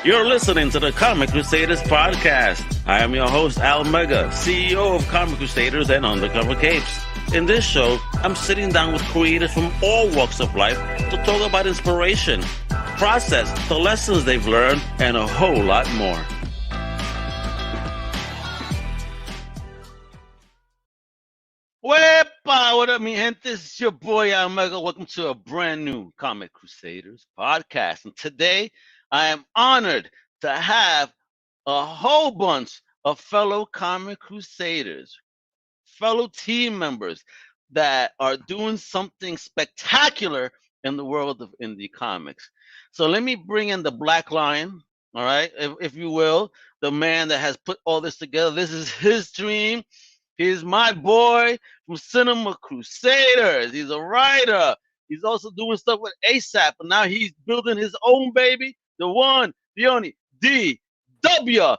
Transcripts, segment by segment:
You're listening to the Comic Crusaders podcast. I am your host, Al Mega, CEO of Comic Crusaders and Undercover Capes. In this show, I'm sitting down with creators from all walks of life to talk about inspiration, process, the lessons they've learned, and a whole lot more. Wepa! What up, mi gente? It's your boy, Al Mega. Welcome to a brand new Comic Crusaders podcast. And today, I am honored to have a whole bunch of fellow Comic Crusaders, fellow team members that are doing something spectacular in the world of indie comics. So let me bring in the Black Lion, all right, if you will, the man that has put all this together. This is his dream. He's my boy from Cinema Crusaders. He's a writer. He's also doing stuff with ASAP, and now he's building his own baby. The one, the only, D.W. Howard.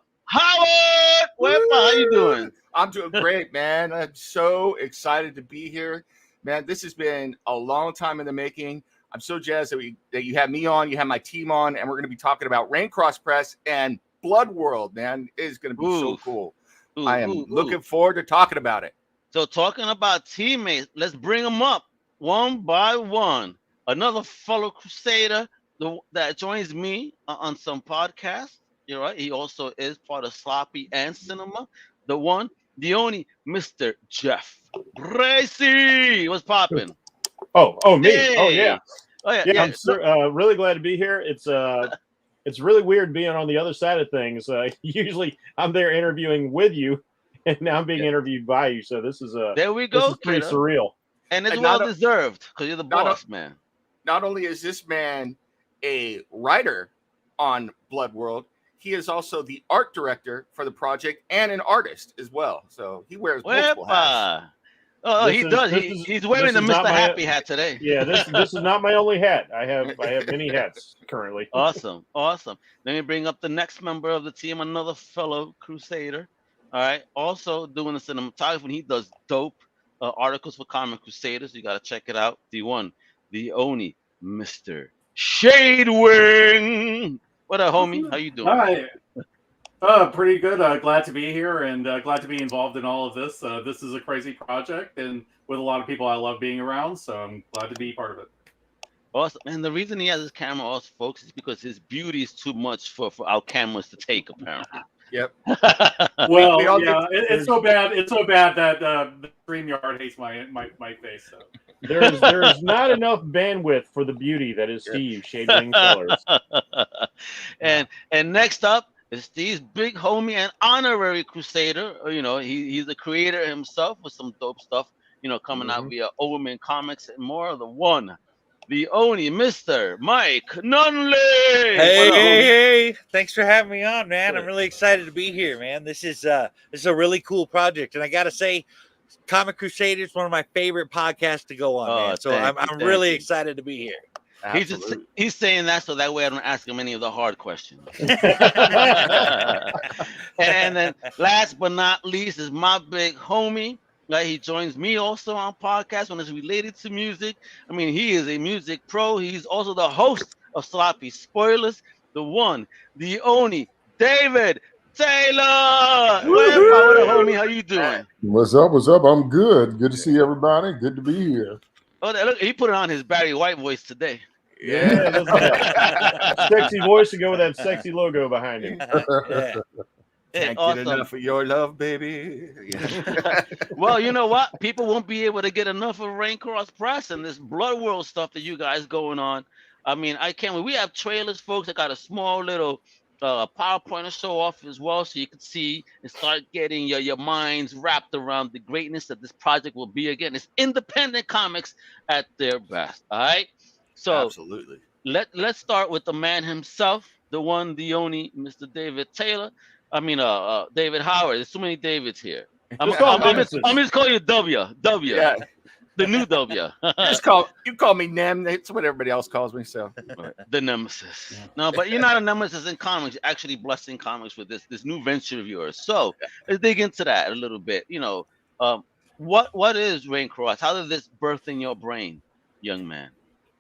How you doing? I'm doing great, man. I'm so excited to be here, man. This has been a long time in the making. I'm so jazzed that you have me on, you have my team on, and we're going to be talking about Raincross Press and Blood World, man. It is going to be so cool. I am looking forward to talking about it. So talking about teammates, let's bring them up one by one. Another fellow Crusader that joins me on some podcasts. You're right. He also is part of Sloppy and Cinema. The one, the only, Mr. Jeff Bracey. What's popping? Oh, me. Hey. Oh, yeah. Yeah. I'm really glad to be here. It's really weird being on the other side of things. Usually I'm there interviewing with you, and now I'm being interviewed by you. So this is there we go. This is pretty surreal. And it's well deserved because you're the boss, man. Not only is this man a writer on Blood World, he is also the art director for the project and an artist as well. So he wears multiple hats. Oh, he does. He's wearing the Mr. Happy hat today. Yeah, this is not my only hat. I have many hats currently. Awesome. Let me bring up the next member of the team, another fellow Crusader. All right, also doing the cinematography. And he does dope articles for Comic Crusaders. You got to check it out. The one, the only, Mr. Shadewing. What up, homie? How you doing? Hi. Pretty good. Glad to be here and glad to be involved in all of this. This is a crazy project and with a lot of people I love being around, so I'm glad to be part of it. Awesome. And the reason he has his camera off, folks, is because his beauty is too much for our cameras to take, apparently. Yep. Well, yeah, it's so bad. It's so bad that the Streamyard hates my face. So. There's not enough bandwidth for the beauty that is Steve Shadewing Sellers. And next up is Steve's big homie and honorary Crusader. You know, he's the creator himself with some dope stuff. You know, coming out via Overman Comics and more. The one, the only, Mr. Mike Nunley. Hey! Thanks for having me on, man. I'm really excited to be here, man. This is a really cool project, and I gotta say, Comic Crusaders is one of my favorite podcasts to go on, man. So I'm really excited to be here. He's saying that so that way I don't ask him any of the hard questions. And then last but not least is my big homie. Like, he joins me also on podcasts when it's related to music. I mean, he is a music pro. He's also the host of Sloppy Spoilers. The one, the only, David Taylor. What up, homie? How you doing? What's up? I'm good. Good to see everybody. Good to be here. Oh, look, he put it on his Barry White voice today. Yeah, that's sexy voice to go with that sexy logo behind him. Can't get enough of your love, baby. Yeah. Well, you know what? People won't be able to get enough of Raincross Press and this Blood World stuff that you guys going on. I mean, I can't wait. We have trailers, folks. I got a small little PowerPoint to show off as well, so you can see and start getting your minds wrapped around the greatness that this project will be. Again, it's independent comics at their best. All right. So absolutely. Let's start with the man himself, the one, the only, Mr. David Taylor. I mean, David Howard. There's too many Davids here. I'm just calling you W. Yeah. The new W. You call me Nem. That's what everybody else calls me. So the Nemesis. Yeah. No, but you're not a Nemesis in comics. You're actually blessing comics with this new venture of yours. So let's dig into that a little bit. You know, what is Raincross? How did this birth in your brain, young man?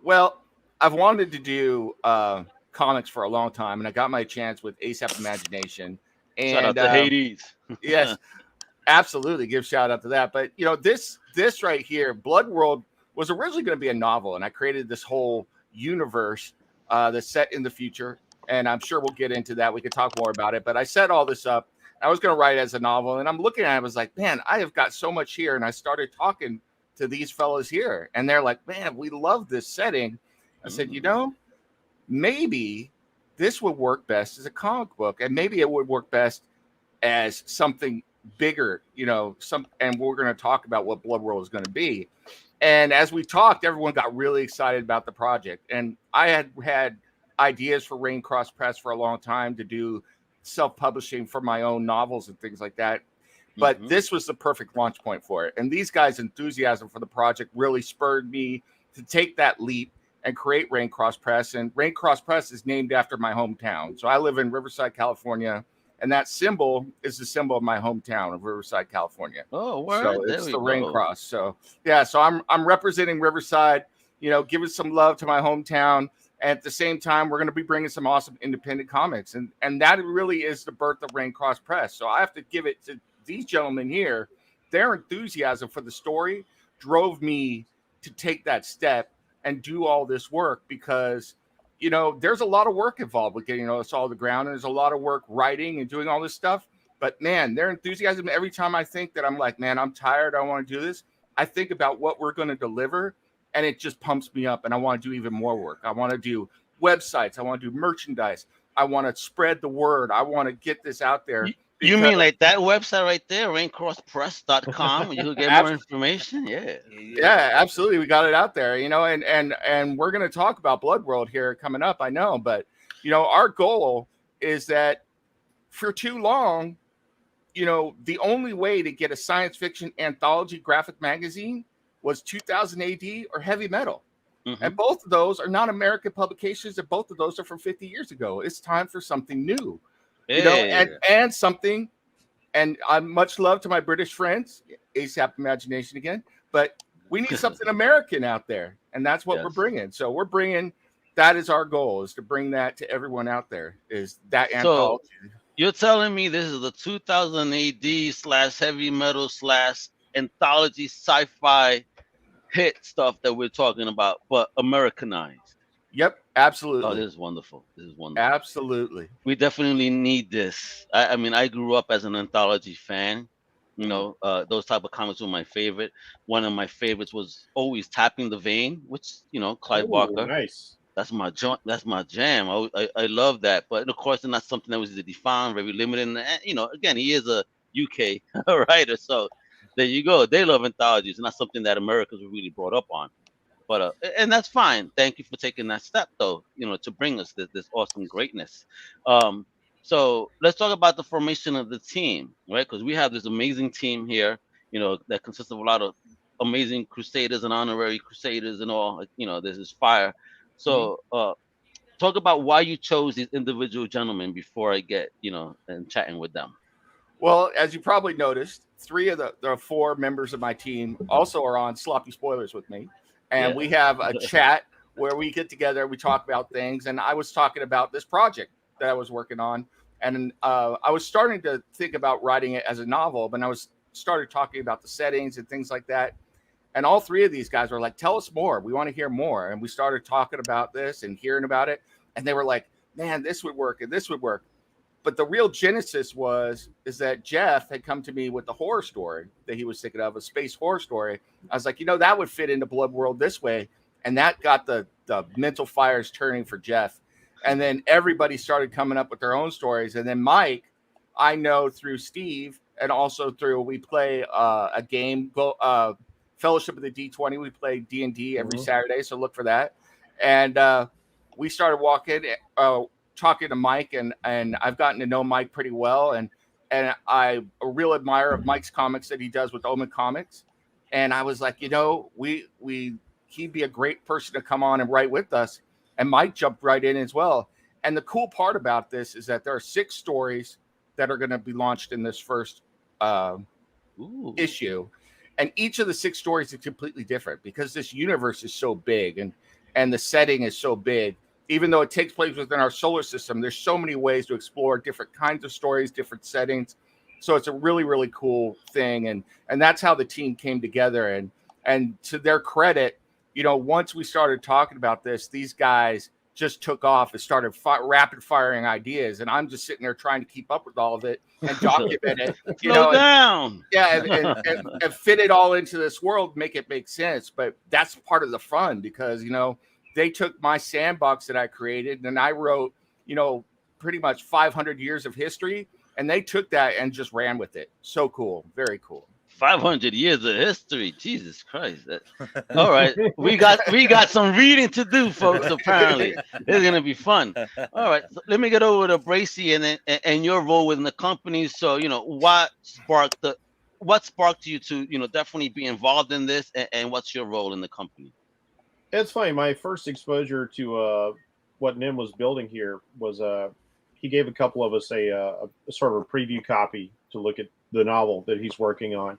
Well, I've wanted to do comics for a long time, and I got my chance with ASAP Imagination. And Shout out to Hades. Yes, absolutely. Give shout out to that. But this right here, Blood World, was originally going to be a novel, and I created this whole universe that's set in the future. And I'm sure we'll get into that. We could talk more about it. But I set all this up. I was going to write it as a novel, and I'm looking at it. I was like, man, I have got so much here. And I started talking to these fellas here, and they're like, man, we love this setting. I said, maybe this would work best as a comic book, and maybe it would work best as something bigger, and we're going to talk about what Blood World is going to be. And as we talked, everyone got really excited about the project. And I had ideas for Raincross Press for a long time to do self-publishing for my own novels and things like that. But this was the perfect launch point for it. And these guys' enthusiasm for the project really spurred me to take that leap and create Raincross Press. And Raincross Press is named after my hometown. So I live in Riverside, California, and that symbol is the symbol of my hometown of Riverside, California. Oh, word. So it's the Raincross. So yeah, so I'm representing Riverside, giving some love to my hometown. And at the same time, we're going to be bringing some awesome independent comics. And that really is the birth of Raincross Press. So I have to give it to these gentlemen here. Their enthusiasm for the story drove me to take that step and do all this work, because there's a lot of work involved with getting us all to the ground, and there's a lot of work writing and doing all this stuff. But man, their enthusiasm, every time I think that I'm like, man, I'm tired, I want to do this, I think about what we're going to deliver, and it just pumps me up, and I want to do even more work. I want to do websites, I want to do merchandise, I want to spread the word, I want to get this out there. You mean like that website right there, raincrosspress.com, you could get more information? Yeah, absolutely. We got it out there, and we're going to talk about Blood World here coming up, I know. But, our goal is that for too long, the only way to get a science fiction anthology graphic magazine was 2000 AD or heavy metal. And both of those are not American publications, and both of those are from 50 years ago. It's time for something new. And something, and I'm much love to my British friends, ASAP Imagination again, but we need something American out there, and that's what we're bringing. So we're bringing, that is our goal, is to bring that to everyone out there, is that anthology. So you're telling me this is the 2000 AD / heavy metal / anthology sci-fi hit stuff that we're talking about, but Americanized. Yep, absolutely. Oh, this is wonderful. Absolutely. We definitely need this. I mean, I grew up as an anthology fan. Those type of comics were my favorite. One of my favorites was always Tapping the Vein, which, Clive Barker. Nice. That's my jam. I love that. But of course, it's not something that was easy to find, very limited. And, again, he is a UK writer. So there you go. They love anthologies. It's not something that Americans were really brought up on. But and that's fine. Thank you for taking that step, though, to bring us this awesome greatness. So let's talk about the formation of the team, right? Because we have this amazing team here, that consists of a lot of amazing Crusaders and honorary Crusaders and all. This is fire. So talk about why you chose these individual gentlemen before I get, and chatting with them. Well, as you probably noticed, 3 of the 4 members of my team also are on Sloppy Spoilers with me. And we have a chat where we get together, we talk about things. And I was talking about this project that I was working on. And I was starting to think about writing it as a novel, but I started talking about the settings and things like that. And all 3 of these guys were like, tell us more. We want to hear more. And we started talking about this and hearing about it. And they were like, man, this would work and this would work. But the real genesis is that Jeff had come to me with the horror story that he was thinking of, a space horror story. I was like, that would fit into Blood World this way. And that got the mental fires turning for Jeff. And then everybody started coming up with their own stories. And then Mike, I know through Steve, and also through, we play a game, Fellowship of the D20. We play D&D every Saturday, so look for that. And we started talking to Mike, and I've gotten to know Mike pretty well, and I'm a real admirer of Mike's comics that he does with Omen Comics. And I was like, he'd be a great person to come on and write with us. And Mike jumped right in as well. And the cool part about this is that there are 6 stories that are going to be launched in this first issue. And each of the 6 stories is completely different, because this universe is so big and the setting is so big. even though it takes place within our solar system, there's so many ways to explore different kinds of stories, different settings. So it's a really, really cool thing. And that's how the team came together. And to their credit, you know, once we started talking about this, these guys just took off and started rapid firing ideas. And I'm just sitting there trying to keep up with all of it and document it. You Slow know, down. And fit it all into this world, make it make sense. But that's part of the fun because, you know, they took my sandbox that I created and I wrote, you know, pretty much 500 years of history. And they took that and just ran with it. So cool. Very cool. 500 years of history. Jesus Christ. All right. We got some reading to do, folks, apparently. It's going to be fun. All right. So let me get over to Bracy and your role within the company. So, you know, what sparked you to, you know, definitely be involved in this and what's your role in the company? It's funny. My first exposure to what Nim was building here was he gave a couple of us a sort of a preview copy to look at the novel that he's working on.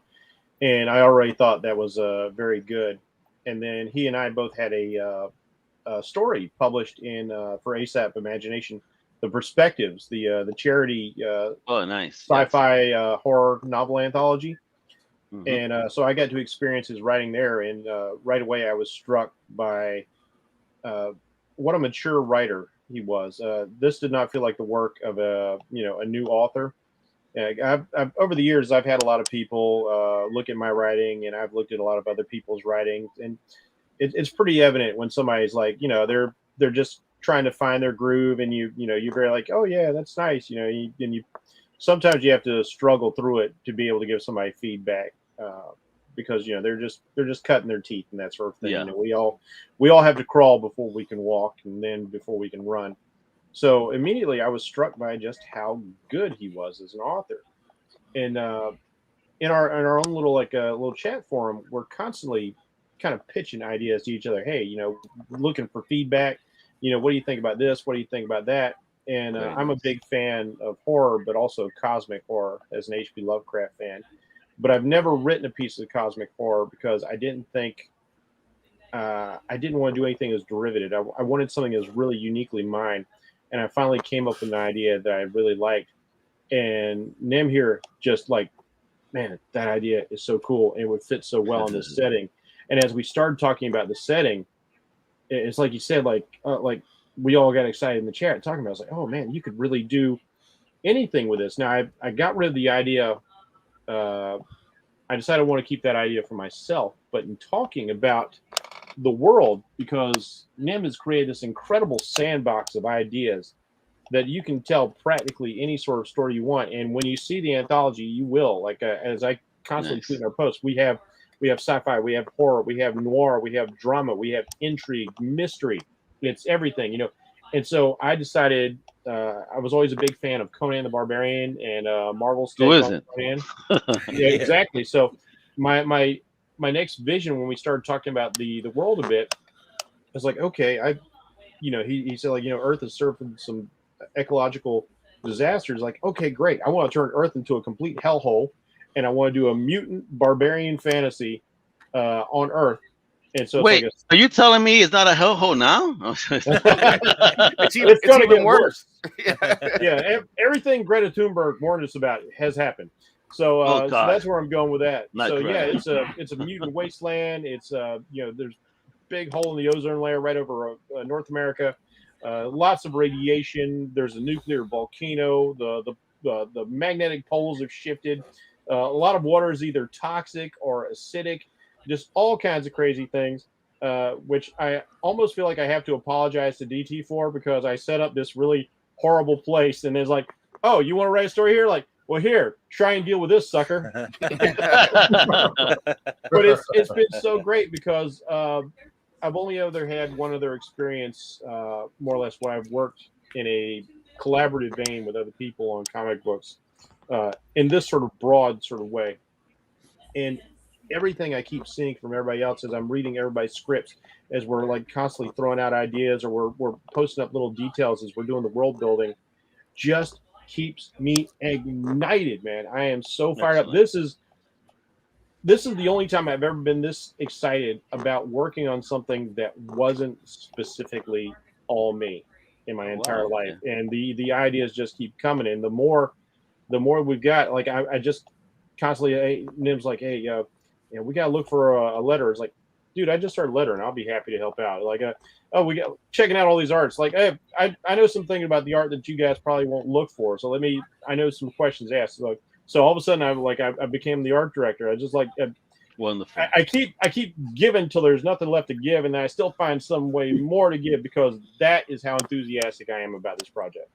And I already thought that was very good. And then he and I both had a story published in for ASAP Imagination, The Perspectives, the charity nice sci-fi horror novel anthology. Mm-hmm. And so I got to experience his writing there. And right away I was struck by what a mature writer he was. This did not feel like the work of a new author. I've over the years, I've had a lot of people look at my writing, and I've looked at a lot of other people's writing, and it's pretty evident when somebody's like, you know, they're just trying to find their groove, and you're very like, oh yeah, that's nice, you know, and you sometimes you have to struggle through it to be able to give somebody feedback because you know they're just cutting their teeth and that sort of thing. Yeah. You know, we all have to crawl before we can walk, and then before we can run. So immediately I was struck by just how good he was as an author. And in our own little little chat forum, we're constantly kind of pitching ideas to each other. Hey, you know, looking for feedback. You know, what do you think about this? What do you think about that? And I'm a big fan of horror, but also cosmic horror as an H.P. Lovecraft fan. But I've never written a piece of cosmic horror because I didn't think I didn't want to do anything as derivative. I wanted something that was really uniquely mine. And I finally came up with an idea that I really liked. And Nim here just like, man, that idea is so cool. And it would fit so well in this setting. And as we started talking about the setting, it's like you said, like we all got excited in the chat talking about it. I was like, oh man, you could really do anything with this. Now I got rid of the idea. I decided I want to keep that idea for myself. But in talking about the world, because Nim has created this incredible sandbox of ideas that you can tell practically any sort of story you want. And when you see the anthology, you will, like as I constantly tweet in our posts, we have sci-fi, we have horror, we have noir, we have drama, we have intrigue, mystery. It's everything, you know. And so I decided I was always a big fan of Conan the Barbarian and Marvel's Who isn't? Conan. Yeah, exactly. So my next vision when we started talking about the world a bit, I was like, okay, he said, like, you know, Earth is surfing some ecological disasters. Like, okay, great. I want to turn Earth into a complete hellhole, and I want to do a mutant barbarian fantasy on Earth. And so wait, are you telling me it's not a hellhole now? it's even worse. Yeah, everything Greta Thunberg warned us about has happened. So, so that's where I'm going with that. Not so Greta. yeah, it's a mutant wasteland. It's there's big hole in the ozone layer right over North America. Lots of radiation. There's a nuclear volcano. The magnetic poles have shifted. A lot of water is either toxic or acidic. Just all kinds of crazy things, which I almost feel like I have to apologize to DT for, because I set up this really horrible place, and it's like, oh, you want to write a story here? Like, well, here, try and deal with this, sucker. But it's been so great because I've only ever had one other experience, more or less, where I've worked in a collaborative vein with other people on comic books in this sort of broad sort of way. And everything I keep seeing from everybody else as I'm reading everybody's scripts, as we're like constantly throwing out ideas, or we're posting up little details as we're doing the world building, just keeps me ignited, man. I am so fired up. This is the only time I've ever been this excited about working on something that wasn't specifically all me in my entire wow, life, and the ideas just keep coming in. The more we've got, like I just constantly, hey, Nim's like, hey, we gotta look for a letter. It's like, dude, I just started lettering. I'll be happy to help out. Like, oh, we got checking out all these arts. Like, hey, I know something about the art that you guys probably won't look for. So I know some questions asked. So all of a sudden, I became the art director. I just like. wonderful. I keep giving till there's nothing left to give, and then I still find some way more to give, because that is how enthusiastic I am about this project.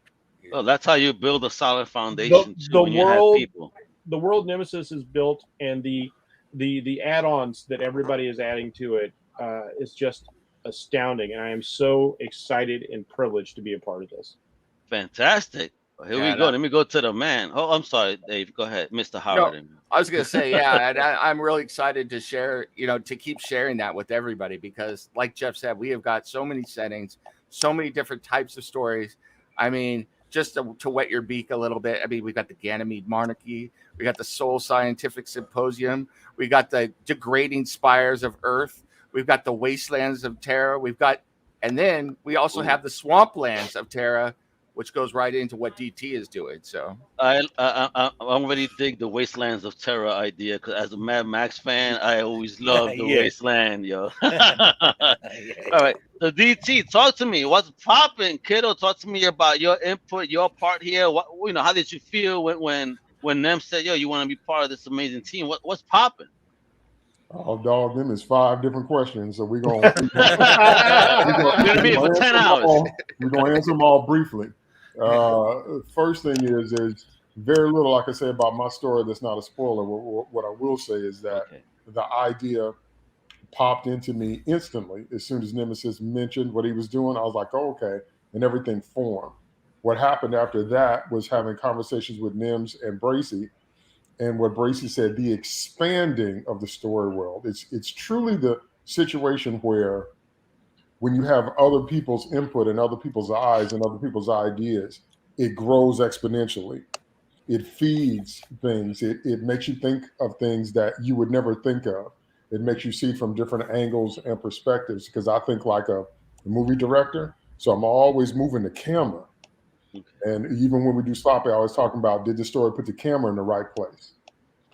Well, that's how you build a solid foundation The when you have people. The world Nemesis is built, and the add-ons that everybody is adding to it is just astounding, and I am so excited and privileged to be a part of this. Fantastic. Well, here we go. Let me go to the man. Oh, I'm sorry, Dave. Go ahead, Mr. Howard. No, I was gonna say, yeah, and I'm really excited to share, to keep sharing that with everybody, because, like Jeff said, we have got so many settings, so many different types of stories. I mean, just to wet your beak a little bit. I mean, we got the Ganymede Monarchy, we got the Soul Scientific Symposium, we got the Degrading Spires of Earth, we've got the Wastelands of Terra, and then we also have the Swamplands of Terra, which goes right into what DT is doing. So I already dig the Wastelands of Terror idea, because as a Mad Max fan, I always loved the Wasteland, yo. All right, so DT, talk to me. What's popping, kiddo? Talk to me about your input, your part here. What, how did you feel when Nem said, yo, you want to be part of this amazing team? What's popping? Oh, dog, them is 5 different questions. So we're gonna be for 10 hours. We're gonna answer them all briefly. First thing is very little I can say about my story that's not a spoiler. What I will say is that the idea popped into me instantly as soon as Nemesis mentioned what he was doing. I was like, oh, okay, and everything formed. What happened after that was having conversations with Nims and Bracy, and what Bracy said, the expanding of the story world. It's truly the situation where, when you have other people's input and other people's eyes and other people's ideas, it grows exponentially. It feeds things. It makes you think of things that you would never think of. It makes you see from different angles and perspectives, because I think like a movie director. So I'm always moving the camera. And even when we do Sloppy, I always talking about, did the story put the camera in the right place?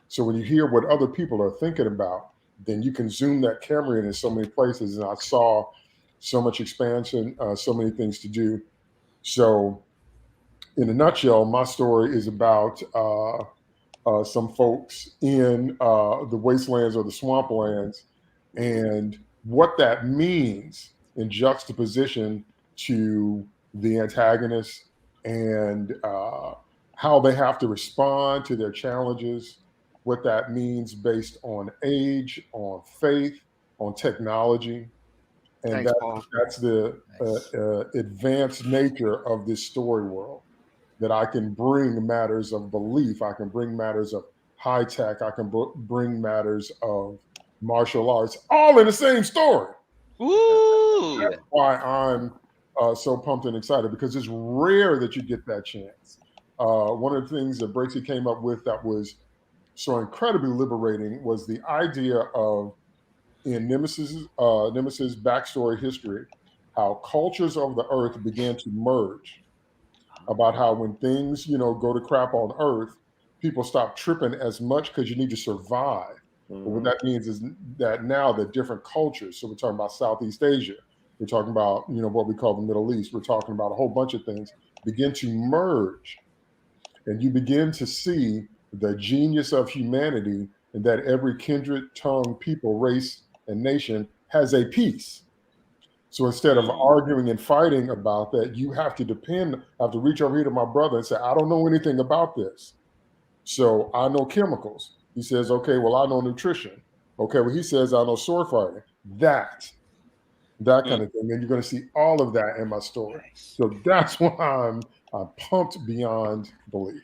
So when you hear what other people are thinking about, then you can zoom that camera in so many places. And I saw so much expansion, so many things to do. So in a nutshell, my story is about some folks in the wastelands or the swamplands, and what that means in juxtaposition to the antagonist, and how they have to respond to their challenges, what that means based on age, on faith, on technology. And that's the advanced nature of this story world, that I can bring matters of belief, I can bring matters of high tech, I can bring matters of martial arts, all in the same story. Ooh. That's why I'm so pumped and excited, because it's rare that you get that chance. One of the things that Bracy came up with that was so incredibly liberating was the idea of, in Nemesis backstory history, how cultures of the earth began to merge. About how when things, go to crap on Earth, people stop tripping as much because you need to survive. Mm-hmm. But what that means is that now the different cultures, so we're talking about Southeast Asia, we're talking about, what we call the Middle East, we're talking about a whole bunch of things, begin to merge. And you begin to see the genius of humanity, and that every kindred, tongue, people, race, and nation has a piece. So instead of arguing and fighting about that, you have to reach over here to my brother and say, I don't know anything about this. So I know chemicals. He says, okay, well, I know nutrition. Okay, well, he says, I know sword fighting. That kind of thing. And you're going to see all of that in my story. So that's why I'm pumped beyond belief.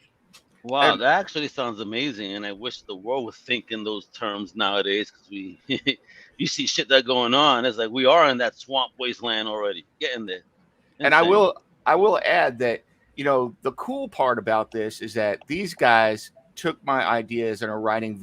Wow, that actually sounds amazing, and I wish the world would think in those terms nowadays, because you see shit that going on. It's like we are in that swamp wasteland already, getting there. Insane. And I will add that, the cool part about this is that these guys took my ideas and are writing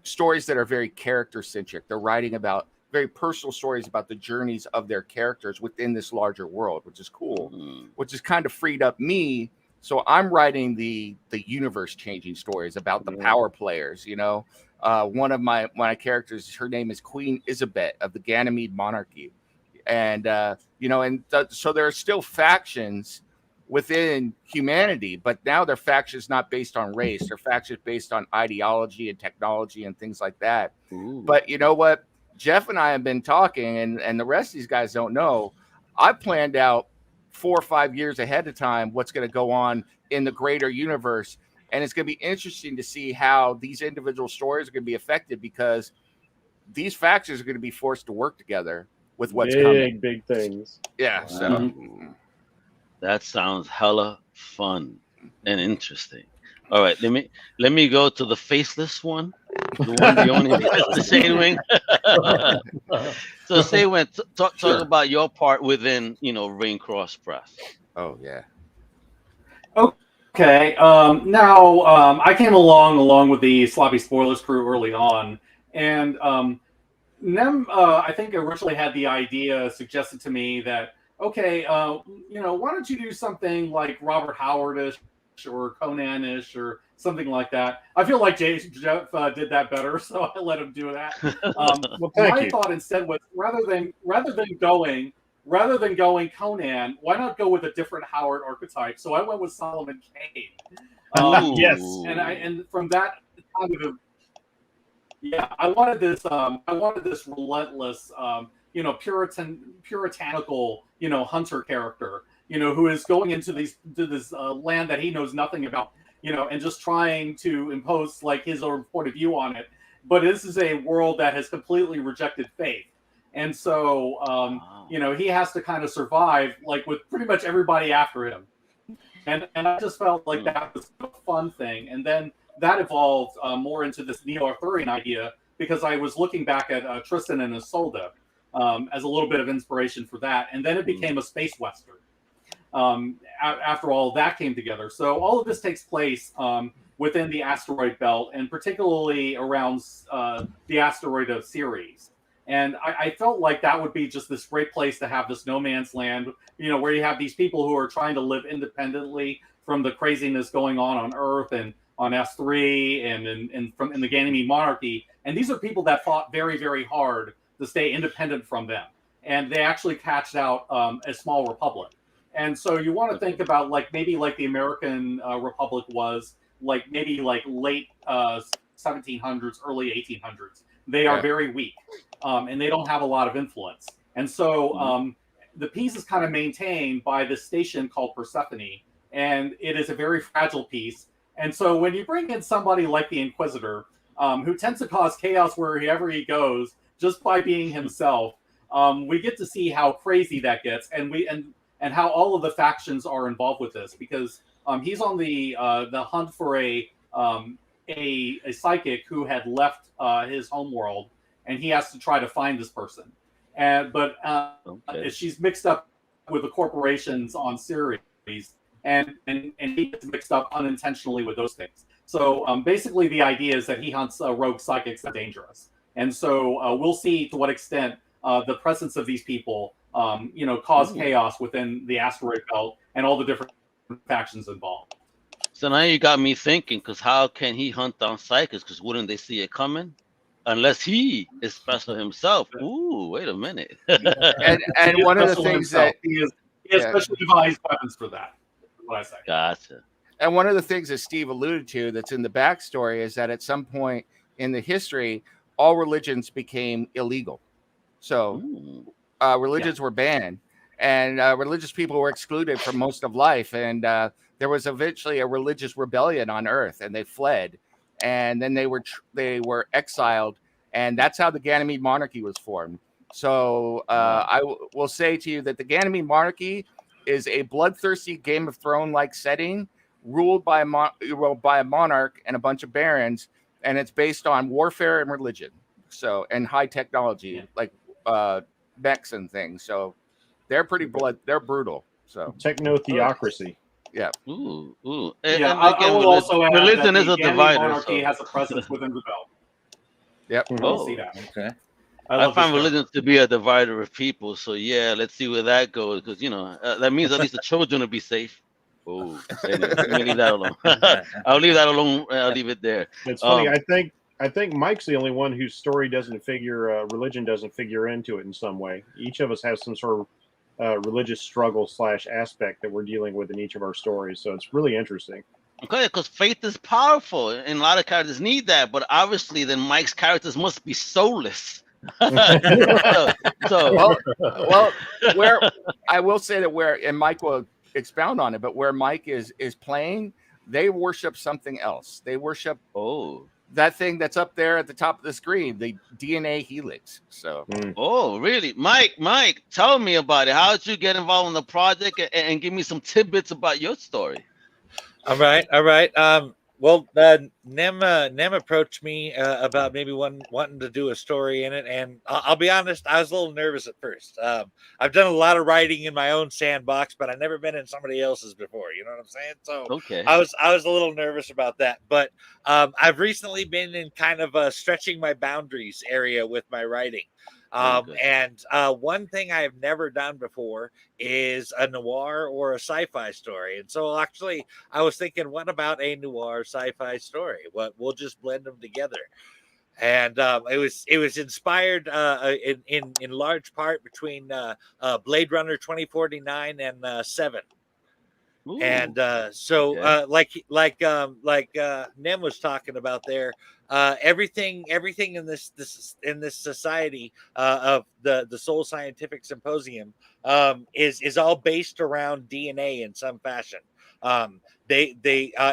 stories that are very character centric. They're writing about very personal stories about the journeys of their characters within this larger world, which is cool, which has kind of freed up me. So I'm writing the universe changing stories about the power players. You know, one of my characters, her name is Queen Isabet of the Ganymede monarchy, and you know, and so there are still factions within humanity, but now they're factions not based on race, they're factions based on ideology and technology and things like that. But you know what, Jeff and I have been talking, and the rest of these guys don't know, I planned out 4 or 5 years ahead of time what's going to go on in the greater universe, and it's going to be interesting to see how these individual stories are going to be affected, because these factions are going to be forced to work together with what's coming. Big things. Yeah, so that sounds hella fun and interesting. All right, let me go to the faceless one, the only the Saywin. So Saywin, talk about your part within, you know, Raincross Press. Oh yeah. Okay. Now I came along with the Sloppy Spoilers crew early on, and Nem I think originally had the idea suggested to me that, okay, you know, why don't you do something like Robert Howard-ish or Conan-ish or something like that. I feel like Jeff did that better, so I let him do that. Well, my thought instead was rather than going Conan, why not go with a different Howard archetype? So I went with Solomon Kane. Yes, and from that kind of I wanted this relentless, you know, puritanical, you know, hunter character, you know, who is going into this land that he knows nothing about, you know, and just trying to impose like his own point of view on it. But this is a world that has completely rejected faith. And so, you know, he has to kind of survive like with pretty much everybody after him. And I just felt like that was a fun thing. And then that evolved more into this Neo-Arthurian idea, because I was looking back at Tristan and Isolde as a little bit of inspiration for that. And then it became a space Western after all that came together. So all of this takes place within the asteroid belt, and particularly around the asteroid of Ceres. And I felt like that would be just this great place to have this no man's land, you know, where you have these people who are trying to live independently from the craziness going on Earth and on S3 and in the Ganymede monarchy. And these are people that fought very, very hard to stay independent from them. And they actually hatched out a small republic. And so you want to think about like maybe like the American Republic was like maybe like late 1700s, early 1800s. They are very weak and they don't have a lot of influence. And so the peace is kind of maintained by this station called Persephone. And it is a very fragile piece. And so when you bring in somebody like the Inquisitor, who tends to cause chaos wherever he goes just by being himself, we get to see how crazy that gets, and how all of the factions are involved with this, because he's on the hunt for a psychic who had left his homeworld, and he has to try to find this person. But she's mixed up with the corporations on Ceres. And he gets mixed up unintentionally with those things. So basically the idea is that he hunts rogue psychics that are dangerous. And so we'll see to what extent the presence of these people, you know, cause chaos within the asteroid belt and all the different factions involved. So now you got me thinking, because how can he hunt down psychics? Because wouldn't they see it coming? Unless he is special himself. Ooh, wait a minute. and one of the things that he has specially devised weapons for that. What I say. Gotcha. And one of the things that Steve alluded to that's in the backstory is that at some point in the history, all religions became illegal. So religions were banned, and religious people were excluded from most of life. And there was eventually a religious rebellion on Earth, and they fled. And then they were exiled, and that's how the Ganymede monarchy was formed. So I will say to you that the Ganymede monarchy is a bloodthirsty Game of Thrones-like setting, ruled by a monarch and a bunch of barons, and it's based on warfare and religion, so and high technology like mechs and things. So they're they're brutal. So techno-theocracy. Yeah. Ooh. And I will also add religion that is a the divider. monarchy has a presence within the belt. Yep. We'll see that. Okay. I love this find character. religion to be a divider of people. So yeah, let's see where that goes, because that means at least the children will be safe. Oh, anyway, let me leave that alone. I'll leave that alone. I'll leave it there. It's funny. I think Mike's the only one whose story doesn't figure, religion doesn't figure into it in some way. Each of us has some sort of religious struggle / aspect that we're dealing with in each of our stories. So it's really interesting. Okay, because faith is powerful, and a lot of characters need that. But obviously, then Mike's characters must be soulless. Well, where I will say that and Mike will expound on it, but where Mike is playing, they worship something else. They worship that thing that's up there at the top of the screen, the DNA helix. So Oh, really? Mike, tell me about it. How did you get involved in the project, and give me some tidbits about your story? All right. Well, Nem approached me about maybe wanting to do a story in it, and I'll be honest, I was a little nervous at first. I've done a lot of writing in my own sandbox, but I've never been in somebody else's before. You know what I'm saying? So okay, I was a little nervous about that, but I've recently been in kind of a stretching my boundaries area with my writing. And one thing I have never done before is a noir or a sci-fi story. And so actually I was thinking, what about a noir sci-fi story? We'll just blend them together. And it was inspired in large part between Blade Runner 2049 and Seven. Ooh. And so like Nem was talking about there, everything in this society of the Soul Scientific Symposium is all based around DNA in some fashion. They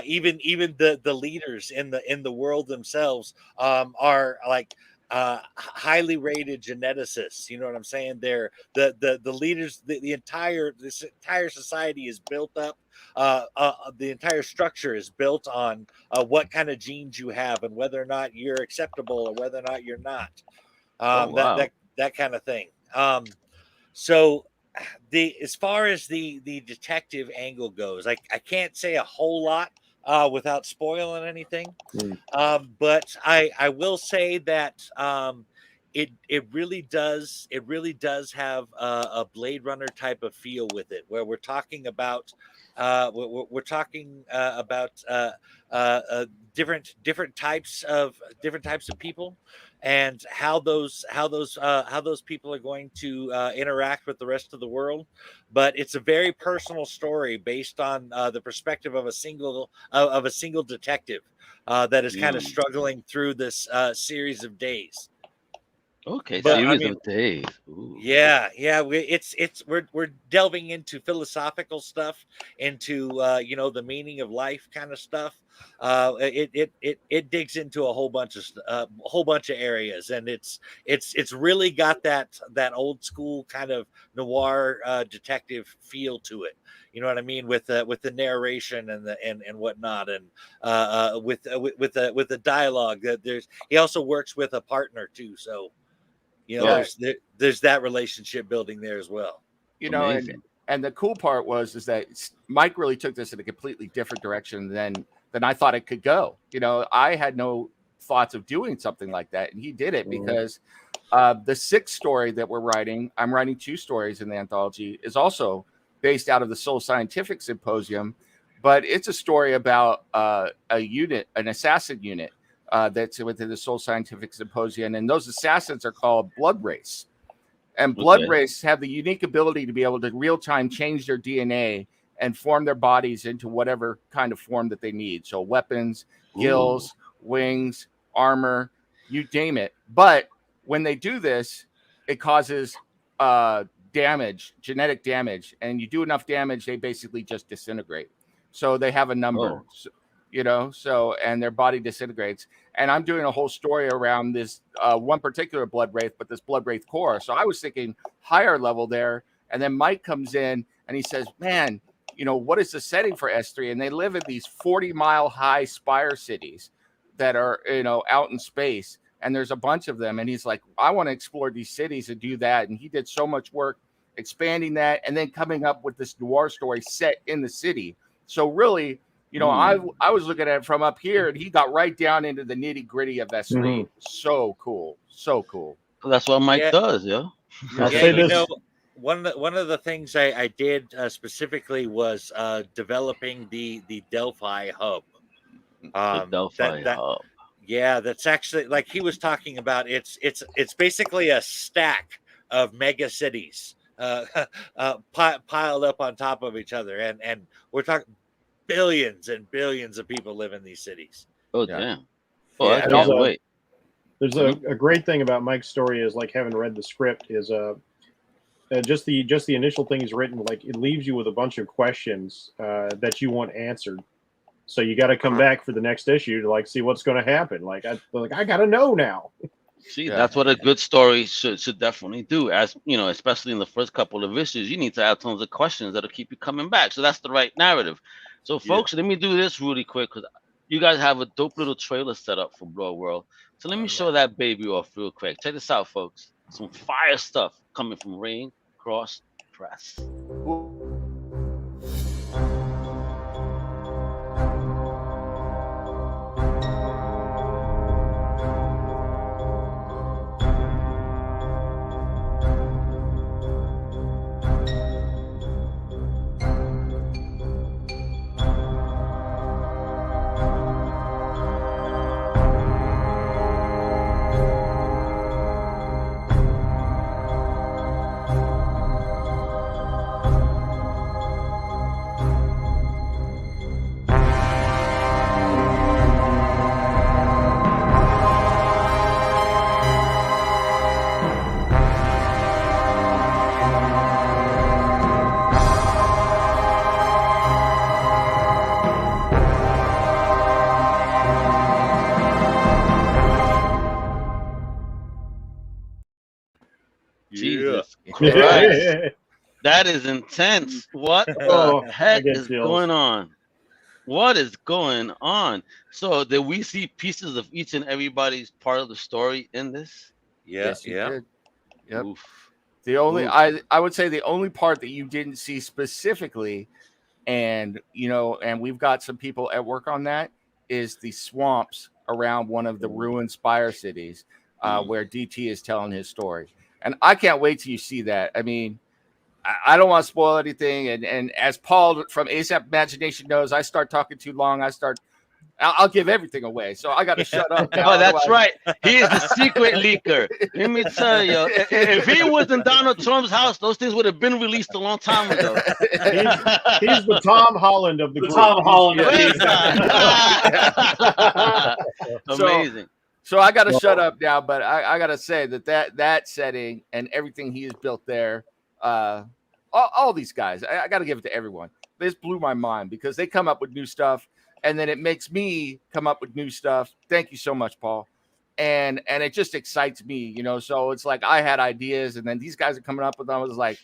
even the leaders in the world themselves are like highly rated geneticists. You know what I'm saying? They're the leaders. This entire society is built up. The entire structure is built on what kind of genes you have and whether or not you're acceptable or whether or not you're not. Wow. That kind of thing. So as far as the detective angle goes, I can't say a whole lot without spoiling anything. But I will say that it really does have a Blade Runner type of feel with it, where we're talking about different types of people, and how those people are going to interact with the rest of the world. But it's a very personal story based on the perspective of a single detective that is kind of struggling through this series of days. Okay, But, series of days. Ooh. Yeah, we're delving into philosophical stuff, into the meaning of life kind of stuff. It digs into a whole bunch of areas, and it's really got that old school kind of noir detective feel to it. You know what I mean, with the narration and whatnot, and with the dialogue. That he also works with a partner too, so. There's that relationship building there as well. And the cool part is that Mike really took this in a completely different direction than I thought it could go. I had no thoughts of doing something like that, and he did it because the sixth story that I'm writing 2 stories in the anthology, is also based out of the Soul Scientific Symposium, but it's a story about an assassin unit. That's within the Soul Scientific Symposium, and those assassins are called Blood Race. And Blood Race have the unique ability to be able to real-time change their DNA and form their bodies into whatever kind of form that they need. So weapons, gills, wings, armor, you name it. But when they do this, it causes damage, genetic damage, and you do enough damage, they basically just disintegrate. So they have a number. And their body disintegrates. And I'm doing a whole story around this one particular blood wraith, but this blood wraith core. So I was thinking higher level there. And then Mike comes in and he says, man, what is the setting for S3? And they live in these 40-mile high spire cities that are, out in space. And there's a bunch of them. And he's like, I want to explore these cities and do that. And he did so much work expanding that and then coming up with this noir story set in the city. So really, I was looking at it from up here, and he got right down into the nitty gritty of S3. So cool. That's what Mike does, yo. I'll say this. One of the things I did specifically was developing the Delphi hub. The Delphi hub. Yeah, that's actually, like he was talking about. It's basically a stack of mega cities piled up on top of each other, and we're talking billions and billions of people live in these cities. Oh damn! Oh, Yeah, I can't wait. There's a great thing about Mike's story is, like, having read the script, is just the initial thing he's written, like, it leaves you with a bunch of questions that you want answered. So you got to come back for the next issue to, like, see what's going to happen. Like I got to know now. See, that's what a good story should definitely do. As you know, especially in the first couple of issues, you need to have tons of questions that'll keep you coming back. So that's the right narrative. So, folks, let me do this really quick, because you guys have a dope little trailer set up for Blood World. So let me show that baby off real quick. Check this out, folks. Some fire stuff coming from Raincross Press. Jesus Christ. That is intense. What the heck is going on? What is going on? So did we see pieces of each and everybody's part of the story in this? Yes, you did. Yep. Oof. The only I would say the only part that you didn't see specifically, and and we've got some people at work on that, is the swamps around one of the ruined Spire cities where DT is telling his story. And I can't wait till you see that. I mean, I don't want to spoil anything. And as Paul from ASAP Imagination knows, I start talking too long. I'll give everything away. So I got to shut up now. Oh, that's right. He is the secret leaker. Let me tell you, if he was in Donald Trump's house, those things would have been released a long time ago. He's the Tom Holland of the group. Tom Holland. Amazing. So I got to shut up now, but I got to say that setting and everything he has built there, all these guys, I got to give it to everyone. This blew my mind because they come up with new stuff, and then it makes me come up with new stuff. Thank you so much, Paul. And it just excites me, So it's like I had ideas, and then these guys are coming up with them. I was like,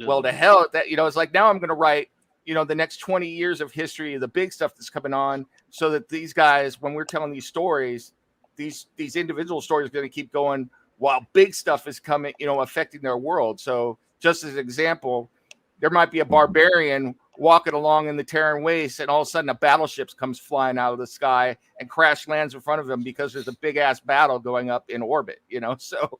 well, the hell, that it's like now I'm going to write, the next 20 years of history of the big stuff that's coming on, so that these guys, when we're telling these stories, these individual stories are going to keep going while big stuff is coming, affecting their world. So just as an example, there might be a barbarian walking along in the Terran Waste, and all of a sudden a battleship comes flying out of the sky and crash lands in front of him because there's a big ass battle going up in orbit, So,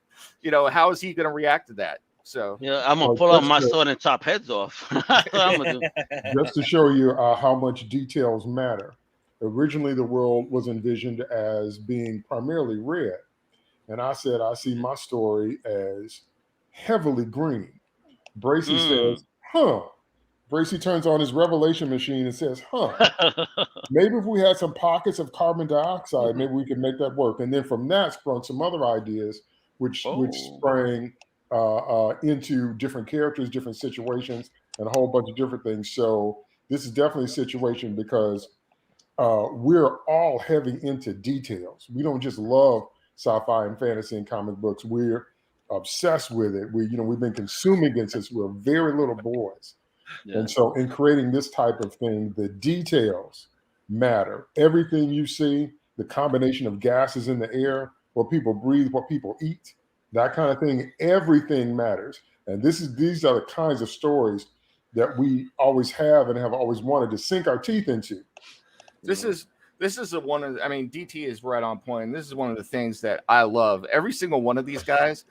how is he going to react to that? So I'm gonna pull out my sword and chop heads off. That's what I'm gonna do. Just to show you how much details matter. Originally, the world was envisioned as being primarily red. And I said, I see my story as heavily green. Bracy says, Bracy turns on his revelation machine and says, maybe if we had some pockets of carbon dioxide, maybe we could make that work. And then from that sprung some other ideas, which sprang into different characters, different situations, and a whole bunch of different things. So this is definitely a situation because we're all heavy into details. We don't just love sci-fi and fantasy and comic books. We're obsessed with it. We've been consuming it since we're very little boys. Yeah. And so in creating this type of thing, the details matter. Everything you see, the combination of gases in the air, what people breathe, what people eat, that kind of thing, everything matters. And these are the kinds of stories that we always have and have always wanted to sink our teeth into. This is DT is right on point. This is one of the things that I love. Every single one of these guys,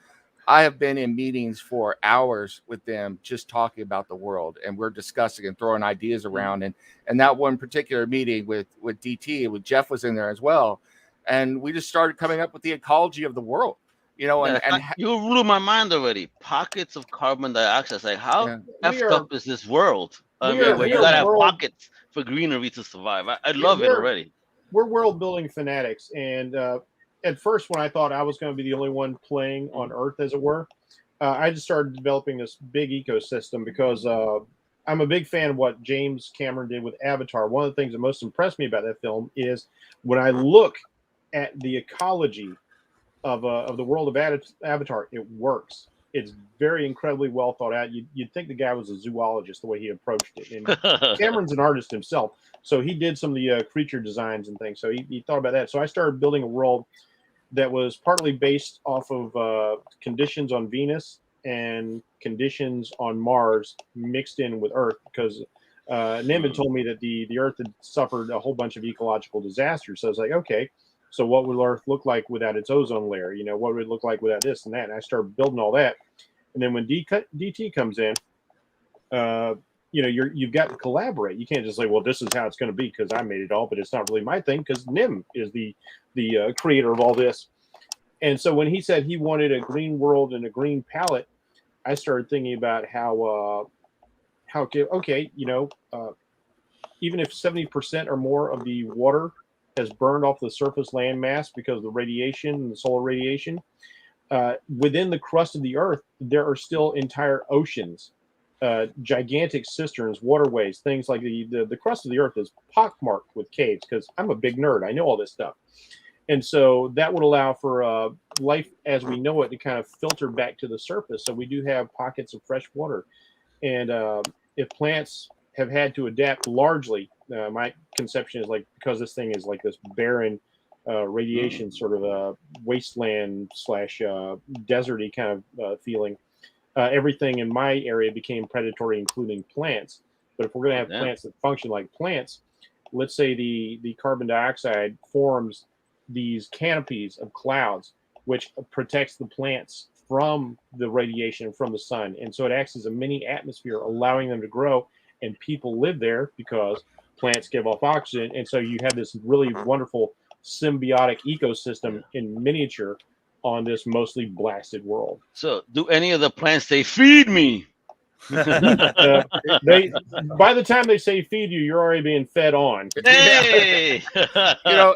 I have been in meetings for hours with them just talking about the world, and we're discussing and throwing ideas around. And that one particular meeting with DT, with Jeff was in there as well, and we just started coming up with the ecology of the world. You know, you blew my mind already. Pockets of carbon dioxide. Like, how effed up is this world? I mean, where you gotta have pockets for greenery to survive. I love it already. We're world building fanatics, and at first, when I thought I was going to be the only one playing on Earth, as it were, I just started developing this big ecosystem because I'm a big fan of what James Cameron did with Avatar. One of the things that most impressed me about that film is when I look at the ecology of the world of Avatar, it works. It's very incredibly well thought out. You'd think the guy was a zoologist the way he approached it. And Cameron's an artist himself, so he did some of the creature designs and things. So he thought about that. So I started building a world that was partly based off of conditions on Venus and conditions on Mars mixed in with Earth, because Nim had told me that the Earth had suffered a whole bunch of ecological disasters. So I was like, okay, so what would Earth look like without its ozone layer? You know, what would it look like without this and that? And I started building all that. And then when DT comes in, you know, you've got to collaborate. You can't just say, well, this is how it's going to be because I made it all, but it's not really my thing because Nim is the creator of all this. And so when he said he wanted a green world and a green palette, I started thinking about how okay, you know, even if 70% or more of the water has burned off the surface land mass because of the radiation and the solar radiation, within the crust of the Earth, there are still entire oceans, gigantic cisterns, waterways, things like the crust of the Earth is pockmarked with caves, because I'm a big nerd. I know all this stuff. And so that would allow for life as we know it to kind of filter back to the surface. So we do have pockets of fresh water. And if plants have had to adapt largely, my conception is like, because this thing is like this barren radiation sort of a wasteland / deserty kind of feeling, everything in my area became predatory, including plants. But if we're going to have plants that function like plants, let's say the carbon dioxide forms these canopies of clouds, which protects the plants from the radiation from the sun. And so it acts as a mini atmosphere, allowing them to grow, and people live there because plants give off oxygen. And so you have this really wonderful symbiotic ecosystem in miniature on this mostly blasted world. So do any of the plants say, feed me? They, by the time they say feed you, you're already being fed on. Hey! You know,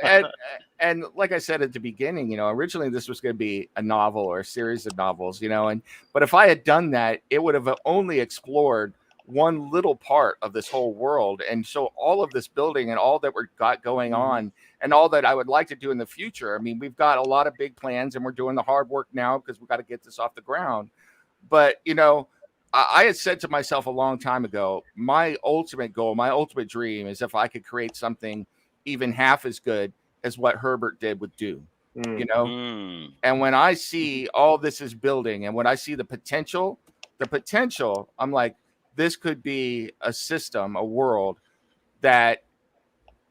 and like I said at the beginning, you know, originally this was going to be a novel or a series of novels, you know, but if I had done that, it would have only explored one little part of this whole world. And so all of this building and all that we've got going on and all that I would like to do in the future, I mean, we've got a lot of big plans and we're doing the hard work now because we've got to get this off the ground. But, you know, I had said to myself a long time ago, my ultimate goal, my ultimate dream is if I could create something even half as good as what Herbert did with Dune, you know? And when I see all this is building and when I see the potential, I'm like, this could be a system, a world that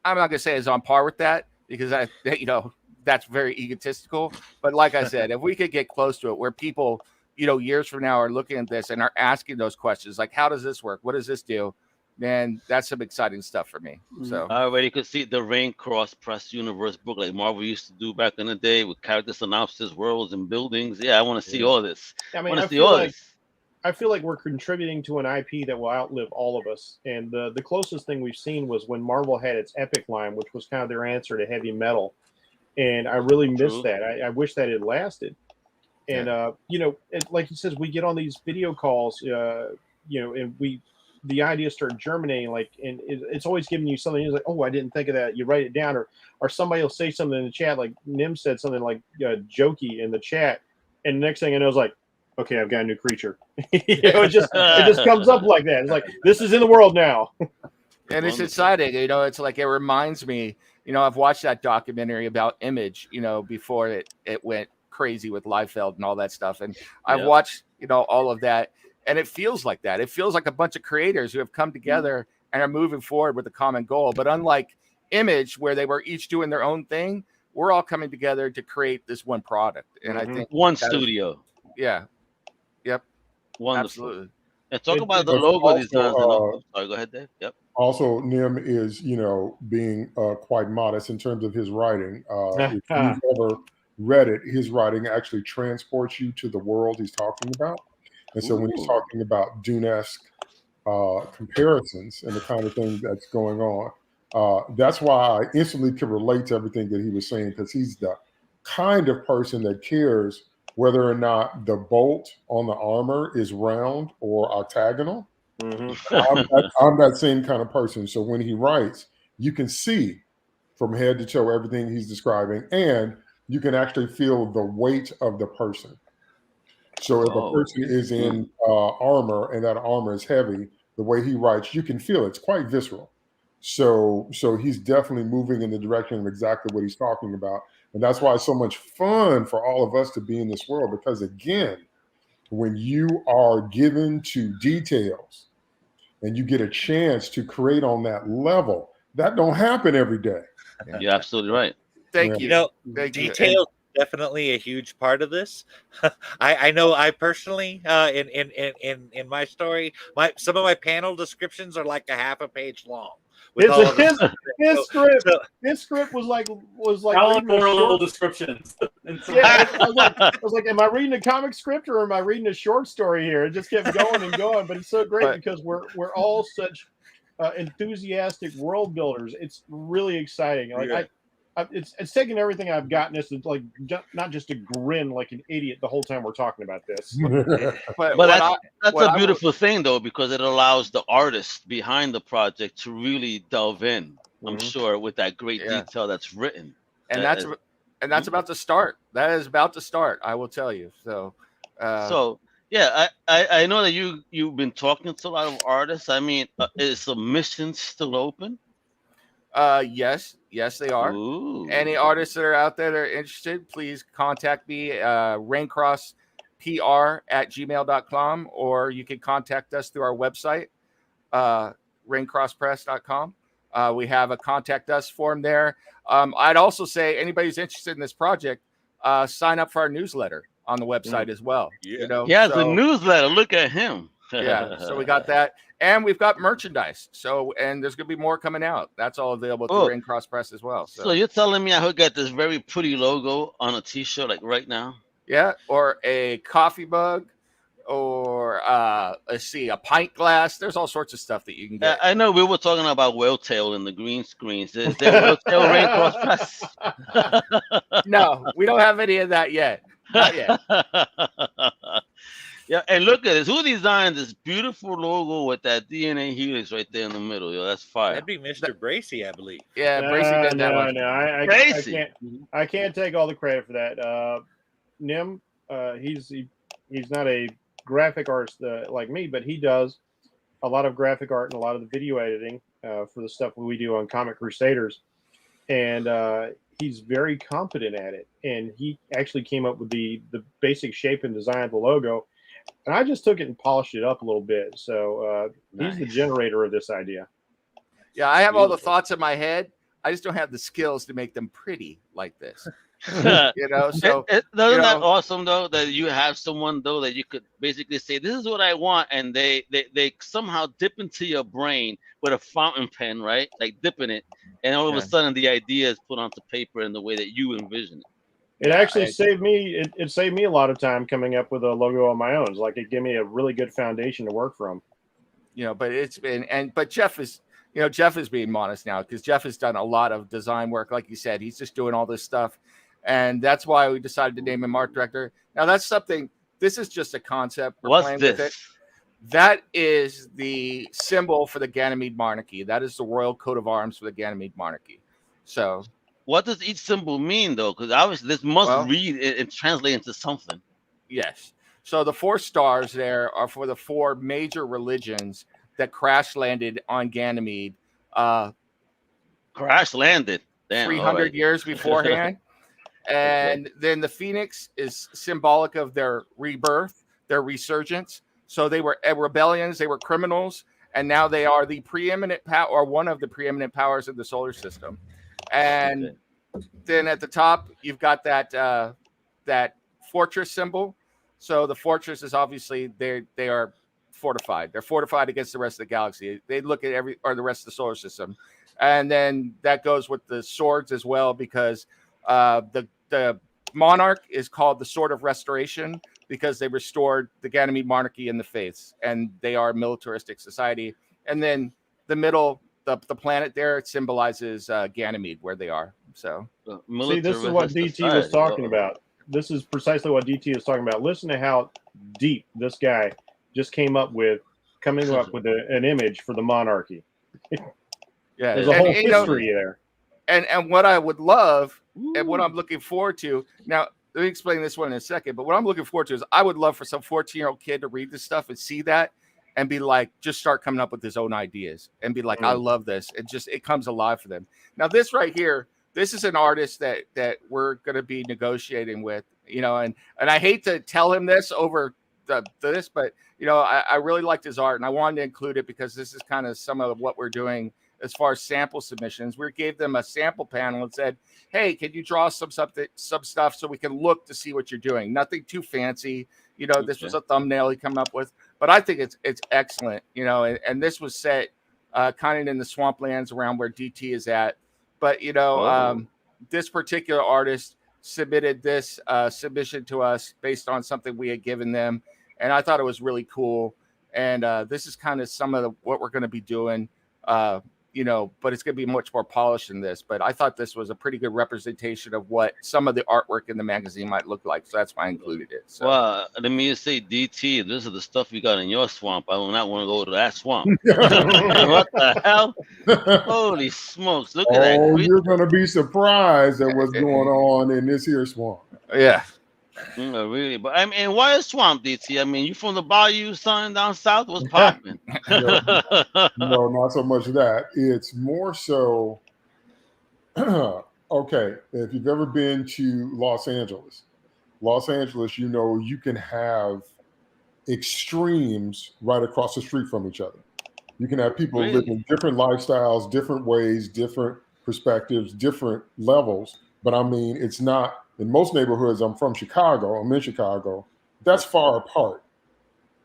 I'm not going to say is on par with that because you know, that's very egotistical. But like I said, if we could get close to it where people, you know, years from now are looking at this and are asking those questions, like, how does this work? What does this do? Man, that's some exciting stuff for me. So I already could see the Raincross Press universe book like Marvel used to do back in the day with character synopsis, worlds, and buildings. Yeah, I want to see all this. I mean, I feel like we're contributing to an IP that will outlive all of us. And the closest thing we've seen was when Marvel had its Epic line, which was kind of their answer to heavy metal. And I really miss that. I wish that had lasted. And, you know, like he says, we get on these video calls, you know, and the ideas start germinating, like, and it's always giving you something. It's like, oh, I didn't think of that. You write it down, or somebody will say something in the chat, like Nim said something like jokey in the chat, and the next thing I know is like, okay, I've got a new creature. You know, it just comes up like that. It's like, this is in the world now. And it's exciting. You know, it's like, it reminds me, you know, I've watched that documentary about Image, you know, before it went crazy with Liefeld and all that stuff. And I've watched, you know, all of that. And it feels like that. It feels like a bunch of creators who have come together and are moving forward with a common goal. But unlike Image, where they were each doing their own thing, we're all coming together to create this one product. And I think one studio. Yeah. Yep. Wonderful. Absolutely. And talk about the But logo also, designs. And all. Sorry, go ahead, Dave. Yep. Also, Nim is, being quite modest in terms of his writing. If you've ever read it, his writing actually transports you to the world he's talking about. And so when he's Ooh. talking about Dune-esque comparisons and the kind of thing that's going on, that's why I instantly could relate to everything that he was saying, because he's the kind of person that cares whether or not the bolt on the armor is round or octagonal. I'm that same kind of person. So when he writes, you can see from head to toe everything he's describing, and you can actually feel the weight of the person. So if a person is in armor and that armor is heavy, the way he writes, you can feel it. It's quite visceral. So he's definitely moving in the direction of exactly what he's talking about. And that's why it's so much fun for all of us to be in this world, because again, when you are given to details and you get a chance to create on that level, that don't happen every day. You're absolutely right. Thank you. Details definitely a huge part of this. I know I personally in my story, some of my panel descriptions are like a half a page long. His script was like more little descriptions. Yeah, I was like, am I reading a comic script or am I reading a short story here? It just kept going and going, but it's so great because we're all such enthusiastic world builders. It's really exciting. Like it's taking everything I've gotten this to like not just to grin like an idiot the whole time we're talking about this. but that's a beautiful thing though, because it allows the artist behind the project to really delve in. I'm sure with that great detail that's written, and that's about to start. That is about to start. I will tell you. So, I know that you've been talking to a lot of artists. I mean, is Submissons still open? Yes, they are. Ooh. Any artists that are out there that are interested, please contact me, raincrosspr@gmail.com, or you can contact us through our website, raincrosspress.com. We have a contact us form there. I'd also say anybody who's interested in this project, sign up for our newsletter on the website as well. The newsletter. Look at him. So we got that, and we've got merchandise. And there's gonna be more coming out. That's all available through Raincross Press as well. So you're telling me I could get this very pretty logo on a T-shirt like right now? Yeah, or a coffee mug, or let's see, a pint glass. There's all sorts of stuff that you can get. I know we were talking about Whale Tail in the green screens. Is there Whale Tail Raincross Press? No, we don't have any of that yet. Not yet. Yeah, and look at this. Who designed this beautiful logo with that DNA helix right there in the middle? Yo, that's fire. That'd be Mr. Bracy, I believe. Yeah, Bracy did that one. I can't take all the credit for that. Nim, he's not a graphic artist like me, but he does a lot of graphic art and a lot of the video editing for the stuff we do on Comic Crusaders, and he's very competent at it. And he actually came up with the basic shape and design of the logo. And I just took it and polished it up a little bit. So he's the generator of this idea. Yeah, I have all the thoughts in my head. I just don't have the skills to make them pretty like this. So isn't that awesome though, that you have someone though that you could basically say, this is what I want, and they somehow dip into your brain with a fountain pen, right? Like dipping it, and all of a sudden the idea is put onto paper in the way that you envision it. It actually saved me. It saved me a lot of time coming up with a logo on my own. It's like it gave me a really good foundation to work from. But it's been but Jeff is being modest now, because Jeff has done a lot of design work. Like you said, he's just doing all this stuff, and that's why we decided to name him art director. Now that's something. This is just a concept. What's this? With it. That is the symbol for the Ganymede monarchy. That is the royal coat of arms for the Ganymede monarchy. So. What does each symbol mean, though? Because obviously this must read and translate into something. Yes. So the 4 stars there are for the 4 major religions that crash landed on Ganymede. Crash landed. Damn, 300 years beforehand. And then the phoenix is symbolic of their rebirth, their resurgence. So they were rebellions, they were criminals, and now they are the preeminent power, or one of the preeminent powers of the solar system. And then at the top, you've got that fortress symbol. So the fortress is obviously they are fortified. They're fortified against the rest of the galaxy. They look at the rest of the solar system, and then that goes with the swords as well, because the monarch is called the Sword of Restoration because they restored the Ganymede monarchy and the faiths, and they are a militaristic society. And then the middle, the planet there, it symbolizes Ganymede, where they are. So see, this is what DT was talking about. This is precisely what DT is talking about. Listen to how deep this guy just came up with, coming up with an image for the monarchy. Yeah, there's a whole history there. And what I would love, and what I'm looking forward to now. Let me explain this one in a second. But what I'm looking forward to is I would love for some 14-year-old kid to read this stuff and see that and be like, just start coming up with his own ideas and be like, I love this. It comes alive for them. Now, this right here, this is an artist that we're going to be negotiating with, you know, and I hate to tell him this over this, but, you know, I really liked his art and I wanted to include it because this is kind of some of what we're doing as far as sample submissions. We gave them a sample panel and said, hey, can you draw some stuff so we can look to see what you're doing? Nothing too fancy. You know, this was a thumbnail he came up with, but I think it's excellent, you know, and this was set kind of in the swamplands around where DT is at. But, you know, this particular artist submitted this submission to us based on something we had given them. And I thought it was really cool. And this is kind of some of what we're going to be doing. You know, but it's going to be much more polished than this. But I thought this was a pretty good representation of what some of the artwork in the magazine might look like. So that's why I included it. So. Well, let me just say, DT, this is the stuff you got in your swamp. I will not want to go to that swamp. What the hell? Holy smokes. Look at that. Oh, you're going to be surprised at what's going on in this here swamp. Yeah. Really, but I mean, why a swamp, DT? I mean, you from the bayou, son, down south? What's popping? No, not so much that. It's more so. Okay, if you've ever been to Los Angeles, you know, you can have extremes right across the street from each other. You can have people living different lifestyles, different ways, different perspectives, different levels. But I mean, it's not. In most neighborhoods, I'm from Chicago. I'm in Chicago. That's far apart.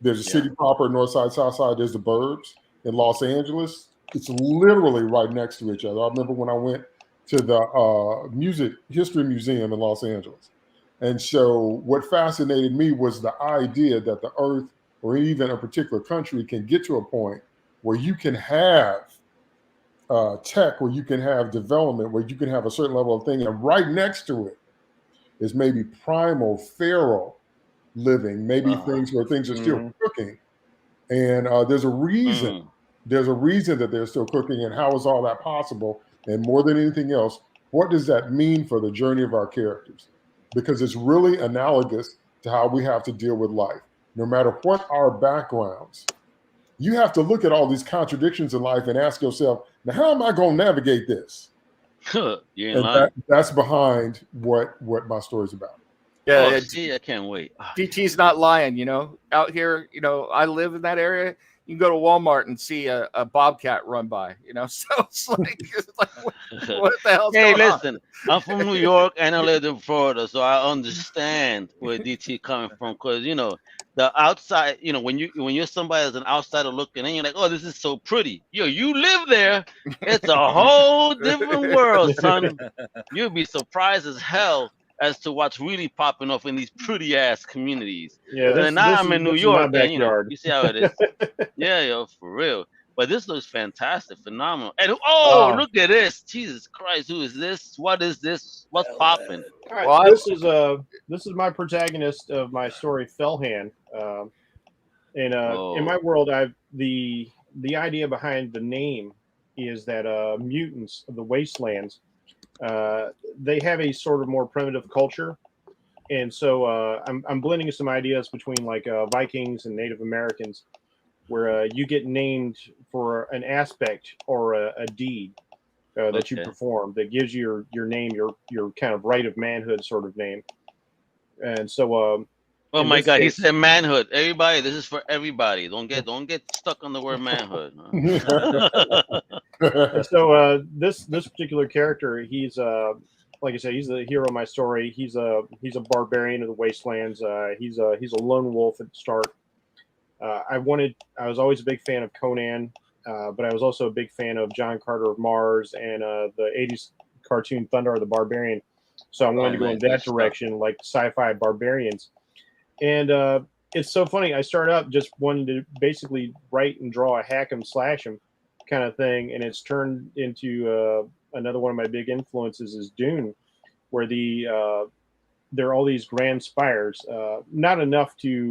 There's a city proper, north side, south side. There's the burbs. In Los Angeles, it's literally right next to each other. I remember when I went to the Music History Museum in Los Angeles. And so what fascinated me was the idea that the earth or even a particular country can get to a point where you can have tech, where you can have development, where you can have a certain level of thing, and right next to it is maybe primal, feral living, maybe things where things are still cooking. And there's a reason. There's a reason that they're still cooking. And how is all that possible? And more than anything else, what does that mean for the journey of our characters? Because it's really analogous to how we have to deal with life. No matter what our backgrounds, you have to look at all these contradictions in life and ask yourself, now, how am I going to navigate this? That's behind what my story's about. Yeah, I can't wait. DT's not lying, you know. Out here, you know, I live in that area. You can go to Walmart and see a bobcat run by, you know. So it's like what the hell's going on? Listen, I'm from New York and I live in Florida, so I understand where DT coming from. Because you know, the outside, you know, when you're somebody as an outsider looking in, you're like, oh, this is so pretty. You live there. It's a whole different world, son. You'll be surprised as hell as to what's really popping off in these pretty ass communities. Yeah, and now I'm in New York, and you know, you see how it is. Yeah, yo, for real. But this looks fantastic, phenomenal. And look at this! Jesus Christ, who is this? What is this? What's popping? All right, well, this is my protagonist of my story, Fellhand. In my world, the idea behind the name is that mutants of the wastelands, they have a sort of more primitive culture, and so I'm blending some ideas between like Vikings and Native Americans, where you get named for an aspect or a deed that you perform that gives you your name, your kind of right of manhood sort of name. And so oh my God, he said manhood. Everybody, this is for everybody. Don't get stuck on the word manhood. So this particular character, he's like I said, he's the hero of my story. He's a barbarian of the wastelands. He's a lone wolf at the start. I was always a big fan of Conan, but I was also a big fan of John Carter of Mars and the 80s cartoon Thundar the Barbarian. So I wanted to go in that direction, like sci-fi barbarians. And it's so funny. I started out just wanting to basically write and draw a hack 'em slash 'em kind of thing, and it's turned into another one of my big influences is Dune, where there are all these grand spires, not enough to,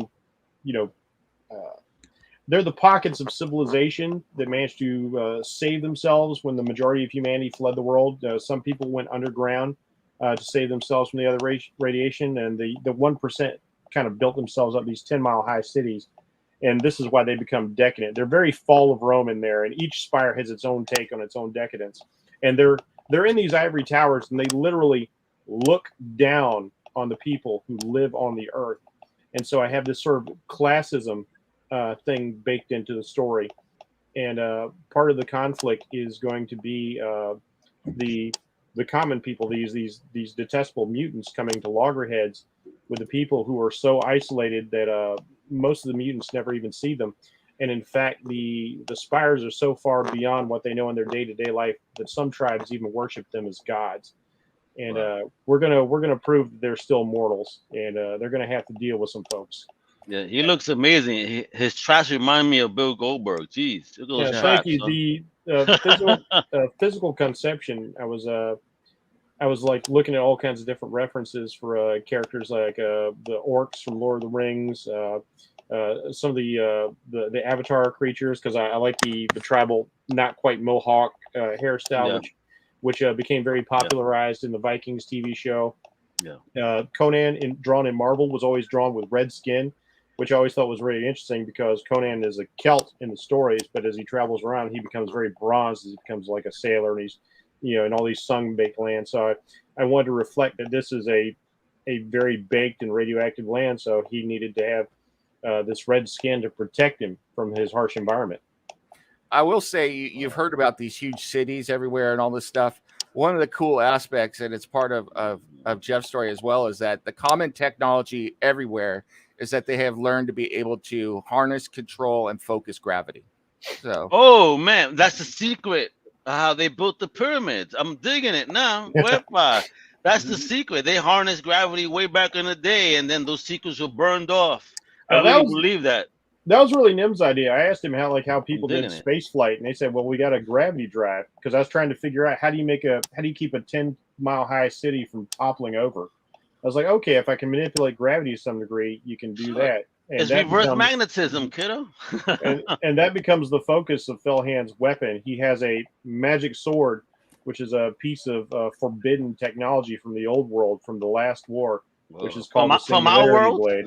they're the pockets of civilization that managed to save themselves when the majority of humanity fled the world. Some people went underground to save themselves from the other radiation, and the 1% kind of built themselves up these 10-mile high cities. And this is why they become decadent. They're very Fall of Rome in there, and each spire has its own take on its own decadence. And they're in these ivory towers, and they literally look down on the people who live on the earth. And so I have this sort of classism thing baked into the story. And part of the conflict is going to be the common people, these detestable mutants coming to loggerheads with the people who are so isolated that most of the mutants never even see them. And in fact, the spires are so far beyond what they know in their day-to-day life that some tribes even worship them as gods. And we're gonna prove that they're still mortals, and they're gonna have to deal with some folks. Yeah, he looks amazing. His trash remind me of Bill Goldberg. Jeez, look at those traps, thank you. The physical conception, I was like looking at all kinds of different references for characters like the orcs from Lord of the Rings, some of the Avatar creatures, because I like the tribal, not quite mohawk hairstyle, which became very popularized in the Vikings TV show. Yeah. Conan, drawn in marble, was always drawn with red skin, which I always thought was really interesting because Conan is a Celt in the stories, but as he travels around, he becomes very bronzed as he becomes like a sailor, and he's in all these sun-baked lands. So I wanted to reflect that this is a very baked and radioactive land, so he needed to have this red skin to protect him from his harsh environment. I will say you've heard about these huge cities everywhere and all this stuff. One of the cool aspects, and it's part of Jeff's story as well, is that the common technology everywhere is that they have learned to be able to harness, control, and focus gravity. So, oh man, that's the secret of how they built the pyramids. I'm digging it now. That's the secret. They harnessed gravity way back in the day, and then those secrets were burned off. I really believe that. That was really Nim's idea. I asked him how people did space flight, and they said, "Well, we got a gravity drive." Because I was trying to figure out how do you keep a 10-mile high city from toppling over. I was like, okay, if I can manipulate gravity to some degree, you can do that. And it's reverse magnetism, kiddo. and that becomes the focus of Felhand's weapon. He has a magic sword, which is a piece of forbidden technology from the old world, from the last war. Whoa. Which is called from our world. Blade.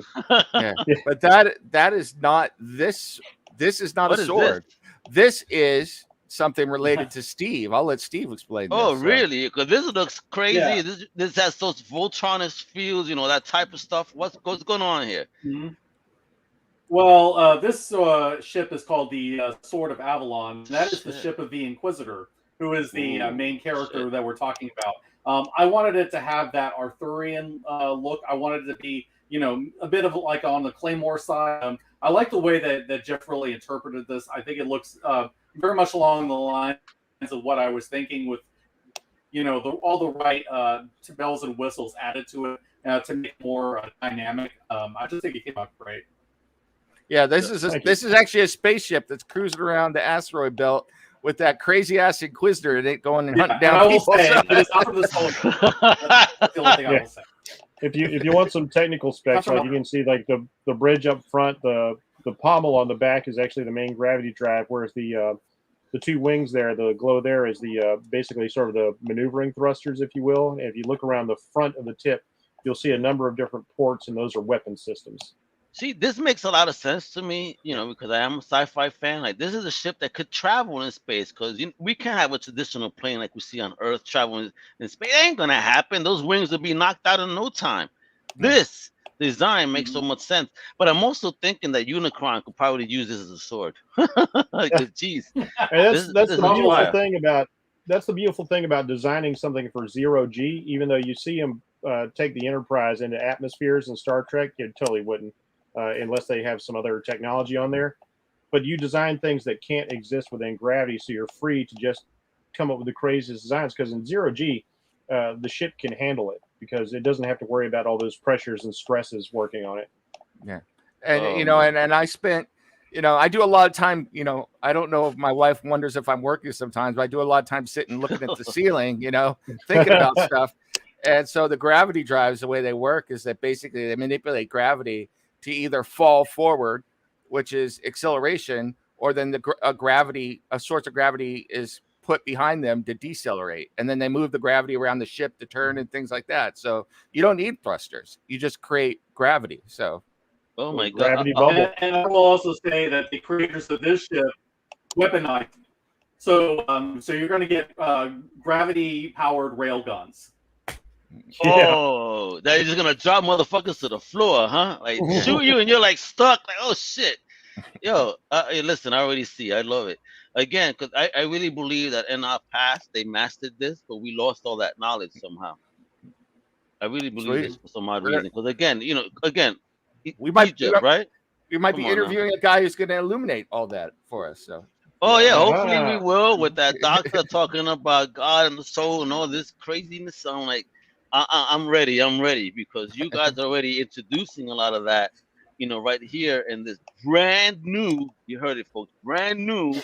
Yeah. But that is not this. This is not a sword. This is something related to Steve. I'll let Steve explain. Oh, really? Because this looks crazy. Yeah. This has those Voltronist fields, that type of stuff. What's going on here? Mm-hmm. Well, this ship is called the Sword of Avalon. That is the ship of the Inquisitor, who is the main character that we're talking about. I wanted it to have that Arthurian look. I wanted it to be, a bit of like on the Claymore side. I like the way that Jeff really interpreted this. I think it looks very much along the lines of what I was thinking with, all the right bells and whistles added to it to make it more dynamic. I just think it came out great. Yeah, this is actually a spaceship that's cruising around the asteroid belt with that crazy ass Inquisitor and it going and hunting down people. If you want some technical specs, like you can see like the bridge up front, the pommel on the back is actually the main gravity drive, whereas the two wings there, the glow there is the basically sort of the maneuvering thrusters, if you will. And if you look around the front of the tip, you'll see a number of different ports, and those are weapon systems. See, this makes a lot of sense to me, because I am a sci-fi fan. Like, this is a ship that could travel in space, because we can't have a traditional plane like we see on Earth traveling in space. It ain't gonna happen. Those wings will be knocked out in no time. This design makes so much sense. But I'm also thinking that Unicron could probably use this as a sword. Like, geez. And that's the beautiful thing about that's the beautiful thing about designing something for zero G. Even though you see them take the Enterprise into atmospheres in Star Trek, you totally wouldn't unless they have some other technology on there. But you design things that can't exist within gravity, so you're free to just come up with the craziest designs. Because in zero G, the ship can handle it because it doesn't have to worry about all those pressures and stresses working on it. Yeah, and and I spent. I do a lot of time, I don't know if my wife wonders if I'm working sometimes, but I do a lot of time sitting looking at the ceiling, thinking about stuff. And so the gravity drives, the way they work is that basically they manipulate gravity to either fall forward, which is acceleration, or then a source of gravity is put behind them to decelerate. And then they move the gravity around the ship to turn and things like that. So you don't need thrusters. You just create gravity. So. Oh my gravity God! bubble. And I will also say that the creators of this ship weaponized. So you're going to get gravity-powered railguns. Oh, they're just gonna drop motherfuckers to the floor, huh? Like shoot you, and you're like stuck. Like, oh shit, yo. Hey, listen, I already see. I love it. Again, because I really believe that in our past they mastered this, but we lost all that knowledge somehow. I really believe this for some odd reason. Because again, we might right? We might be interviewing a guy who's going to illuminate all that for us. So. Oh yeah, hopefully we will with that doctor talking about God and the soul and all this craziness. So I'm like, I'm ready because you guys are already introducing a lot of that, right here in this brand new. You heard it, folks. Brand new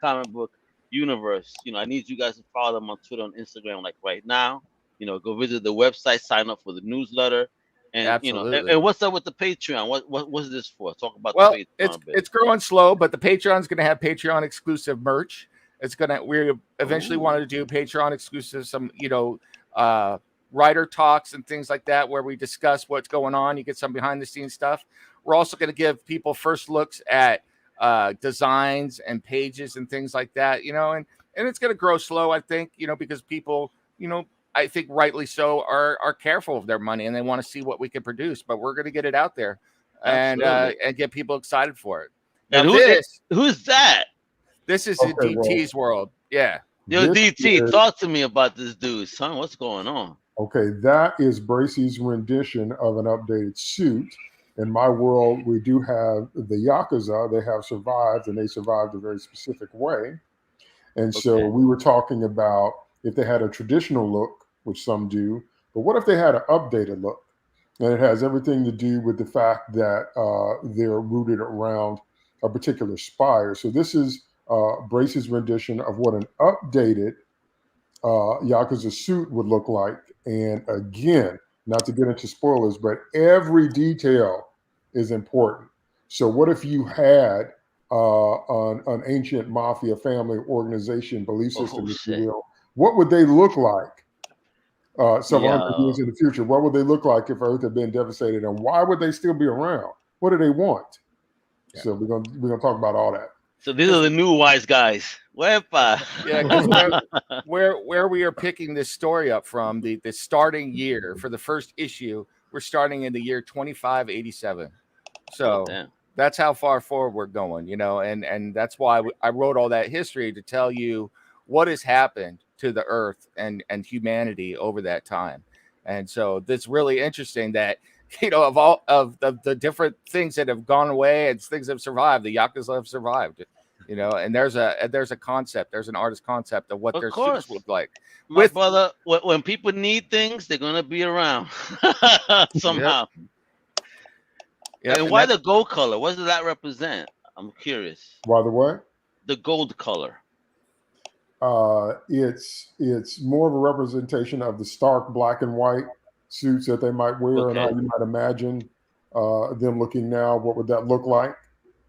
comic book universe. I need you guys to follow them on Twitter and Instagram, like right now. Go visit the website, sign up for the newsletter. And absolutely. And what's up with the Patreon? What's this for? Talk about the Patreon. It's growing slow, but the Patreon's going to have Patreon exclusive merch. We eventually wanted to do Patreon exclusive, some writer talks and things like that, where we discuss what's going on. You get some behind the scenes stuff. We're also going to give people first looks at designs and pages and things like that. And it's going to grow slow, I think. Because people, I think rightly so, are careful of their money and they want to see what we can produce, but we're going to get it out there and get people excited for it. And who's that? This is DT's world. Yeah. Yo, DT, talk to me about this dude, son. What's going on? Okay, that is Bracey's rendition of an updated suit. In my world, we do have the Yakuza. They have survived, and they survived a very specific way. And so we were talking about if they had a traditional look, which some do, but what if they had an updated look? And it has everything to do with the fact that they're rooted around a particular spire. So this is Brace's rendition of what an updated Yakuza suit would look like. And again, not to get into spoilers, but every detail is important. So what if you had an ancient mafia family organization belief system, if you will? What would they look like 700 years in the future? What would they look like if Earth had been devastated? And why would they still be around? What do they want? Yeah. So we're gonna talk about all that. So these are the new wise guys. Wepa. Yeah, where we are picking this story up from, the starting year for the first issue, we're starting in the year 2587. So that's how far forward we're going, and that's why I wrote all that history to tell you what has happened to the Earth and humanity over that time. And so that's really interesting that, of all of the different things that have gone away and things that have survived, the Yakuza have survived, and there's a concept, there's an artist concept of what their suits look like. My brother, when people need things, they're going to be around somehow. Yep. And why the gold color? What does that represent? I'm curious. Why the what? The gold color. It's more of a representation of the stark black and white suits that they might wear and how you might imagine them looking now. What would that look like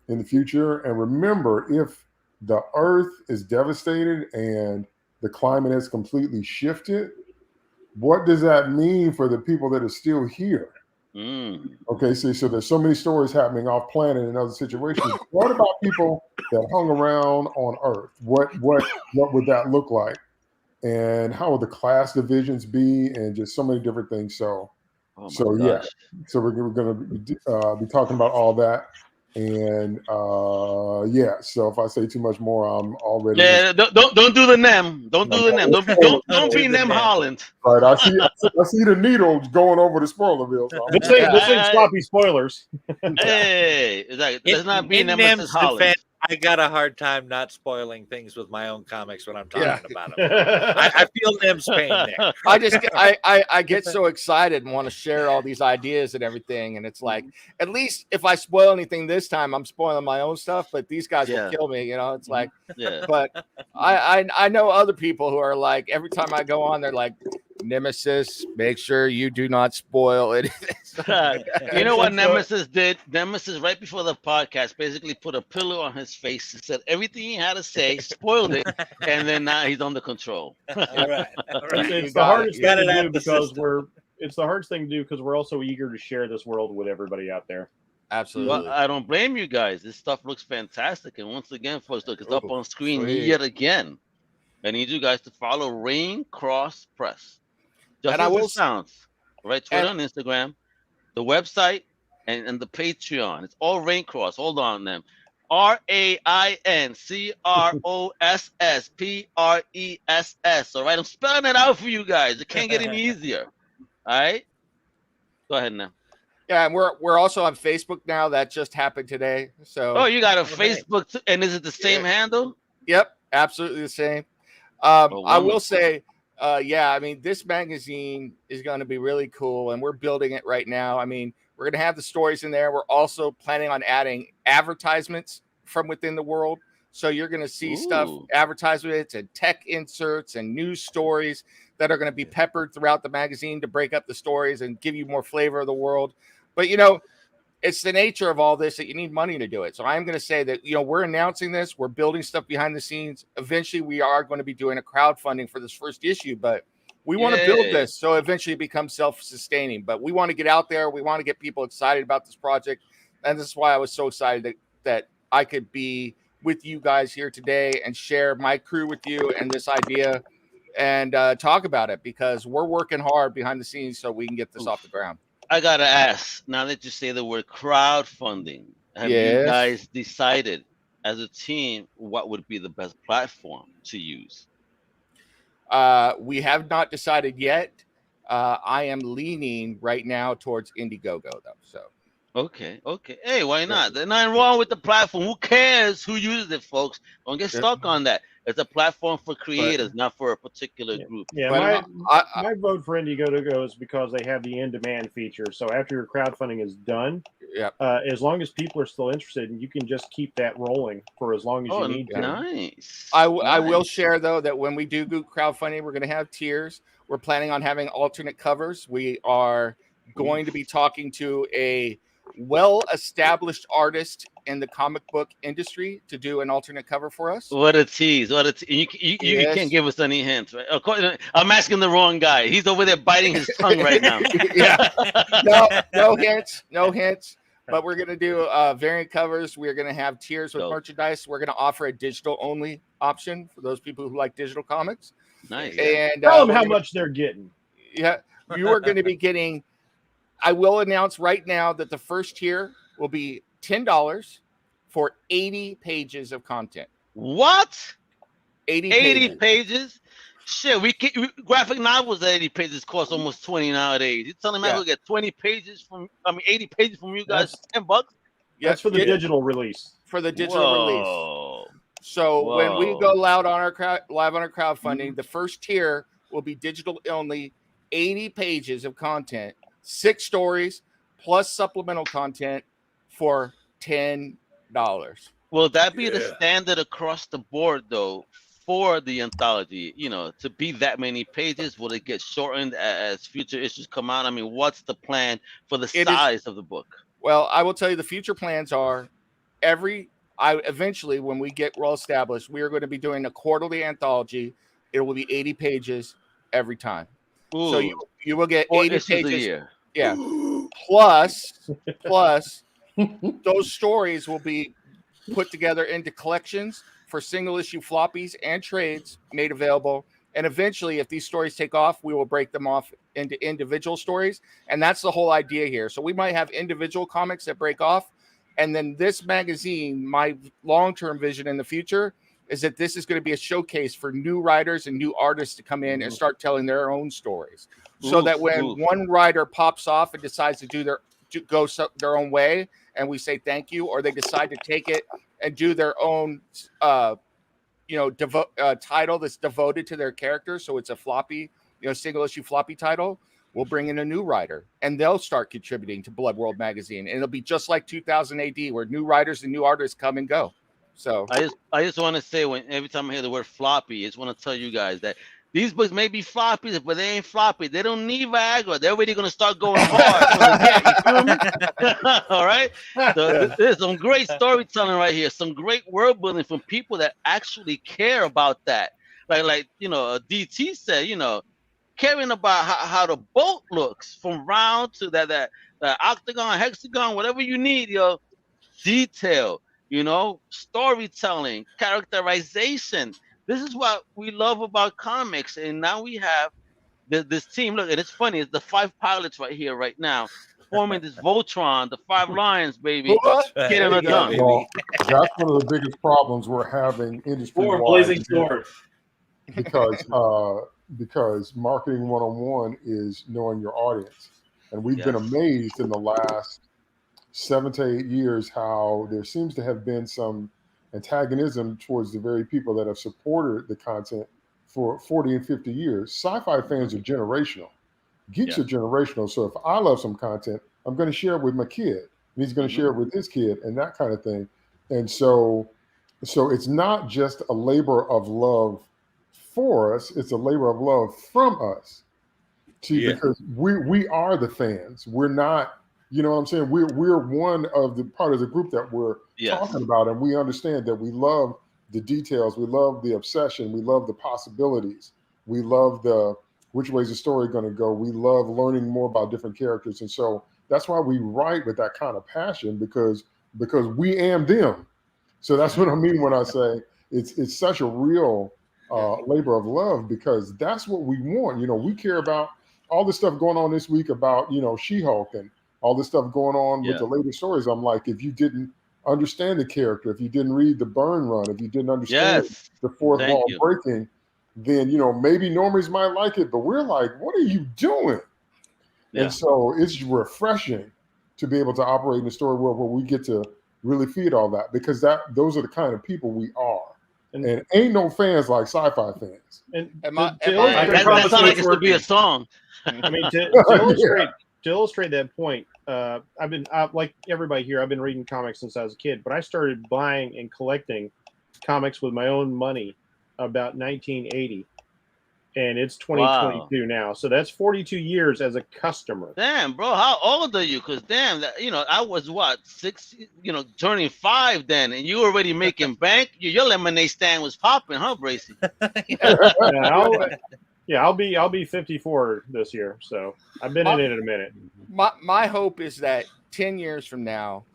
in the future? And remember, if the Earth is devastated and the climate has completely shifted, what does that mean for the people that are still here? Okay, so there's so many stories happening off planet and other situations. What about people that hung around on Earth? What would that look like? And how would the class divisions be? And just so many different things. So we're going to be talking about all that. And yeah, so if I say too much more, I'm already don't do the nem. Don't do the nem. Don't be Nem Holland. right. I see the needles going over the Spoilerville. So This ain't sloppy spoilers. Hey, let's not be Nemesis Holland. I got a hard time not spoiling things with my own comics when I'm talking about them. I feel Nem's pain there. I get so excited and want to share all these ideas and everything, and it's like, at least if I spoil anything this time, I'm spoiling my own stuff. But these guys will kill me, you know. It's like, but I know other people who are like, every time I go on, they're like, Nemesis, make sure you do not spoil it. You know what Nemesis did? Nemesis, right before the podcast, basically put a pillow on his face and said everything he had to say, spoiled it, and then now he's under control. Right. It's the hardest thing to do because it's the hardest thing to do because we're also eager to share this world with everybody out there. Absolutely. Well, I don't blame you guys. This stuff looks fantastic, and once again, folks, look, it's up on screen yet again. I need you guys to follow Raincross Press. Just as it sounds, right? Twitter and Instagram, the website, and the Patreon. It's all Raincross. Hold on, them. RAINCROSSPRESS. All right, I'm spelling it out for you guys. It can't get any easier. All right, go ahead now. Yeah, and we're also on Facebook now. That just happened today. So you got a Facebook too, and is it the same handle? Yep, absolutely the same. I will say. I mean, this magazine is going to be really cool, and we're building it right now. I mean, we're going to have the stories in there. We're also planning on adding advertisements from within the world. So you're going to see stuff, advertisements and tech inserts and news stories that are going to be peppered throughout the magazine to break up the stories and give you more flavor of the world. But, you know, it's the nature of all this that you need money to do it. So I'm going to say that, you know, we're announcing this. We're building stuff behind the scenes. Eventually, we are going to be doing a crowdfunding for this first issue, but we want to build this so eventually it becomes self-sustaining. But we want to get out there. We want to get people excited about this project. And this is why I was so excited that I could be with you guys here today and share my crew with you and this idea and talk about it, because we're working hard behind the scenes so we can get this off the ground. I gotta ask, now that you say the word crowdfunding, have you guys decided as a team what would be the best platform to use? We have not decided yet. I am leaning right now towards Indiegogo, though. So okay. Hey, why not? There's nothing wrong with the platform. Who cares who uses it, folks? Don't get stuck on that. It's a platform for creators, not for a particular group. Yeah, my vote for Indiegogo is because they have the in-demand feature. So after your crowdfunding is done, as long as people are still interested, you can just keep that rolling for as long as you need to. Nice. I will share, though, that when we do crowdfunding, we're going to have tiers. We're planning on having alternate covers. We are going to be talking to a well-established artist in the comic book industry to do an alternate cover for us. What a tease. You can't give us any hints, right? I'm asking the wrong guy. He's over there biting his tongue right now. No hints. But we're going to do variant covers. We're going to have tiers with merchandise. We're going to offer a digital-only option for those people who like digital comics. Nice. And tell them how much they're getting. Yeah, you are going to be getting. I will announce right now that the first tier will be $10 for 80 pages of content. What? 80 pages? Shit, graphic novels at 80 pages cost almost 20 nowadays. You're telling me I will get 80 pages from you guys for $10? That's for the digital release. For the digital release. So when we go live on our crowdfunding, the first tier will be digital only, 80 pages of content. 6 stories plus supplemental content for $10. Will that be the standard across the board, though, for the anthology? You know, to be that many pages, will it get shortened as future issues come out? I mean, what's the plan for the size of the book? Well, I will tell you the future plans are eventually, when we get well established, we are going to be doing a quarterly anthology. It will be 80 pages every time. Ooh. So you will get 80 pages a year. Yeah. Plus, those stories will be put together into collections for single issue floppies and trades made available. And eventually, if these stories take off, we will break them off into individual stories. And that's the whole idea here. So we might have individual comics that break off, And then this magazine, my long-term vision in the future is that this is going to be a showcase for new writers and new artists to come in and start telling their own stories. So that when one writer pops off and decides to go their own way, and we say thank you, or they decide to take it and do their own, title that's devoted to their character. So it's a floppy, single issue floppy title. We'll bring in a new writer, and they'll start contributing to Blood World magazine, and it'll be just like 2000 AD, where new writers and new artists come and go. So I just want to say, every time I hear the word floppy, I just want to tell you guys that these books may be floppy, but they ain't floppy. They don't need Viagra. They're already going to start going hard. You feel me? All right? So there's some great storytelling right here. Some great world building from people that actually care about that. Like DT said, caring about how the boat looks from round to that octagon, hexagon, whatever you need, detail, storytelling, characterization. This is what we love about comics. And now we have this team. Look, and it's funny. It's the 5 pilots right here, right now, forming this Voltron, the 5 lions, baby. Getting it done. Well, that's one of the biggest problems we're having industry-wide. Blazing sword. Because marketing 101 is knowing your audience. And we've been amazed in the last 7 to 8 years how there seems to have been some antagonism towards the very people that have supported the content for 40 and 50 years. Sci-fi fans are generational. Geeks are generational. So if I love some content, I'm going to share it with my kid, and he's going to share it with his kid, and that kind of thing. And so it's not just a labor of love for us, it's a labor of love from us. Because we are the fans. We're not, you know what I'm saying? We're one of the part of the group that we're talking about, and we understand that we love the details, we love the obsession, we love the possibilities, we love which way is the story going to go. We love learning more about different characters, and so that's why we write with that kind of passion, because we am them. So that's what I mean when I say it's such a real labor of love, because that's what we want. We care about all this stuff going on this week about She-Hulk and all this stuff going on with the later stories. I'm like, if you didn't understand the character, if you didn't read the Byrne run, if you didn't understand the fourth wall breaking, then maybe normies might like it, but we're like, what are you doing? And so it's refreshing to be able to operate in the story world where we get to really feed all that, because those are the kind of people we are. And ain't no fans like sci-fi fans. And that sounds like it could be a song. I mean, to illustrate that point, I've been like everybody here. I've been reading comics since I was a kid, but I started buying and collecting comics with my own money about 1980, and it's 2022 now. So that's 42 years as a customer. Damn, bro, how old are you? Because I was what, 6, turning 5 then, and you were already making bank. Your lemonade stand was popping, huh, Bracy? I'll be 54 this year, so I've been in it a minute. My hope is that 10 years from now,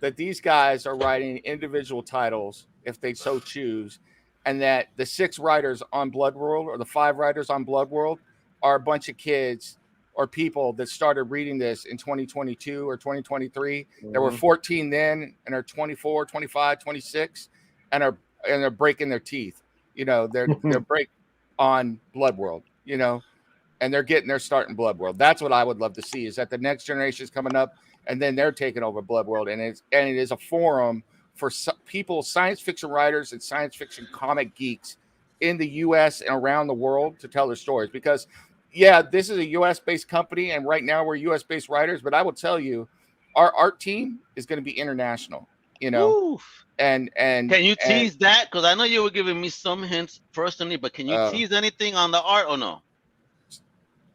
that these guys are writing individual titles if they so choose, and that the 6 writers on Blood World, or the 5 writers on Blood World, are a bunch of kids or people that started reading this in 2022 or 2023. There were 14 then, and are 24, 25, 26, and are breaking their teeth. They're break on Blood World, and they're getting their start in Blood World. That's what I would love to see, is that the next generation is coming up, and then they're taking over Blood World, and it is a forum for people, science fiction writers and science fiction comic geeks in the U.S. and around the world to tell their stories. Because, this is a U.S.-based company, and right now we're U.S.-based writers, but I will tell you, our art team is going to be international, Oof. And can you tease that? Because I know you were giving me some hints personally, but can you tease anything on the art or no?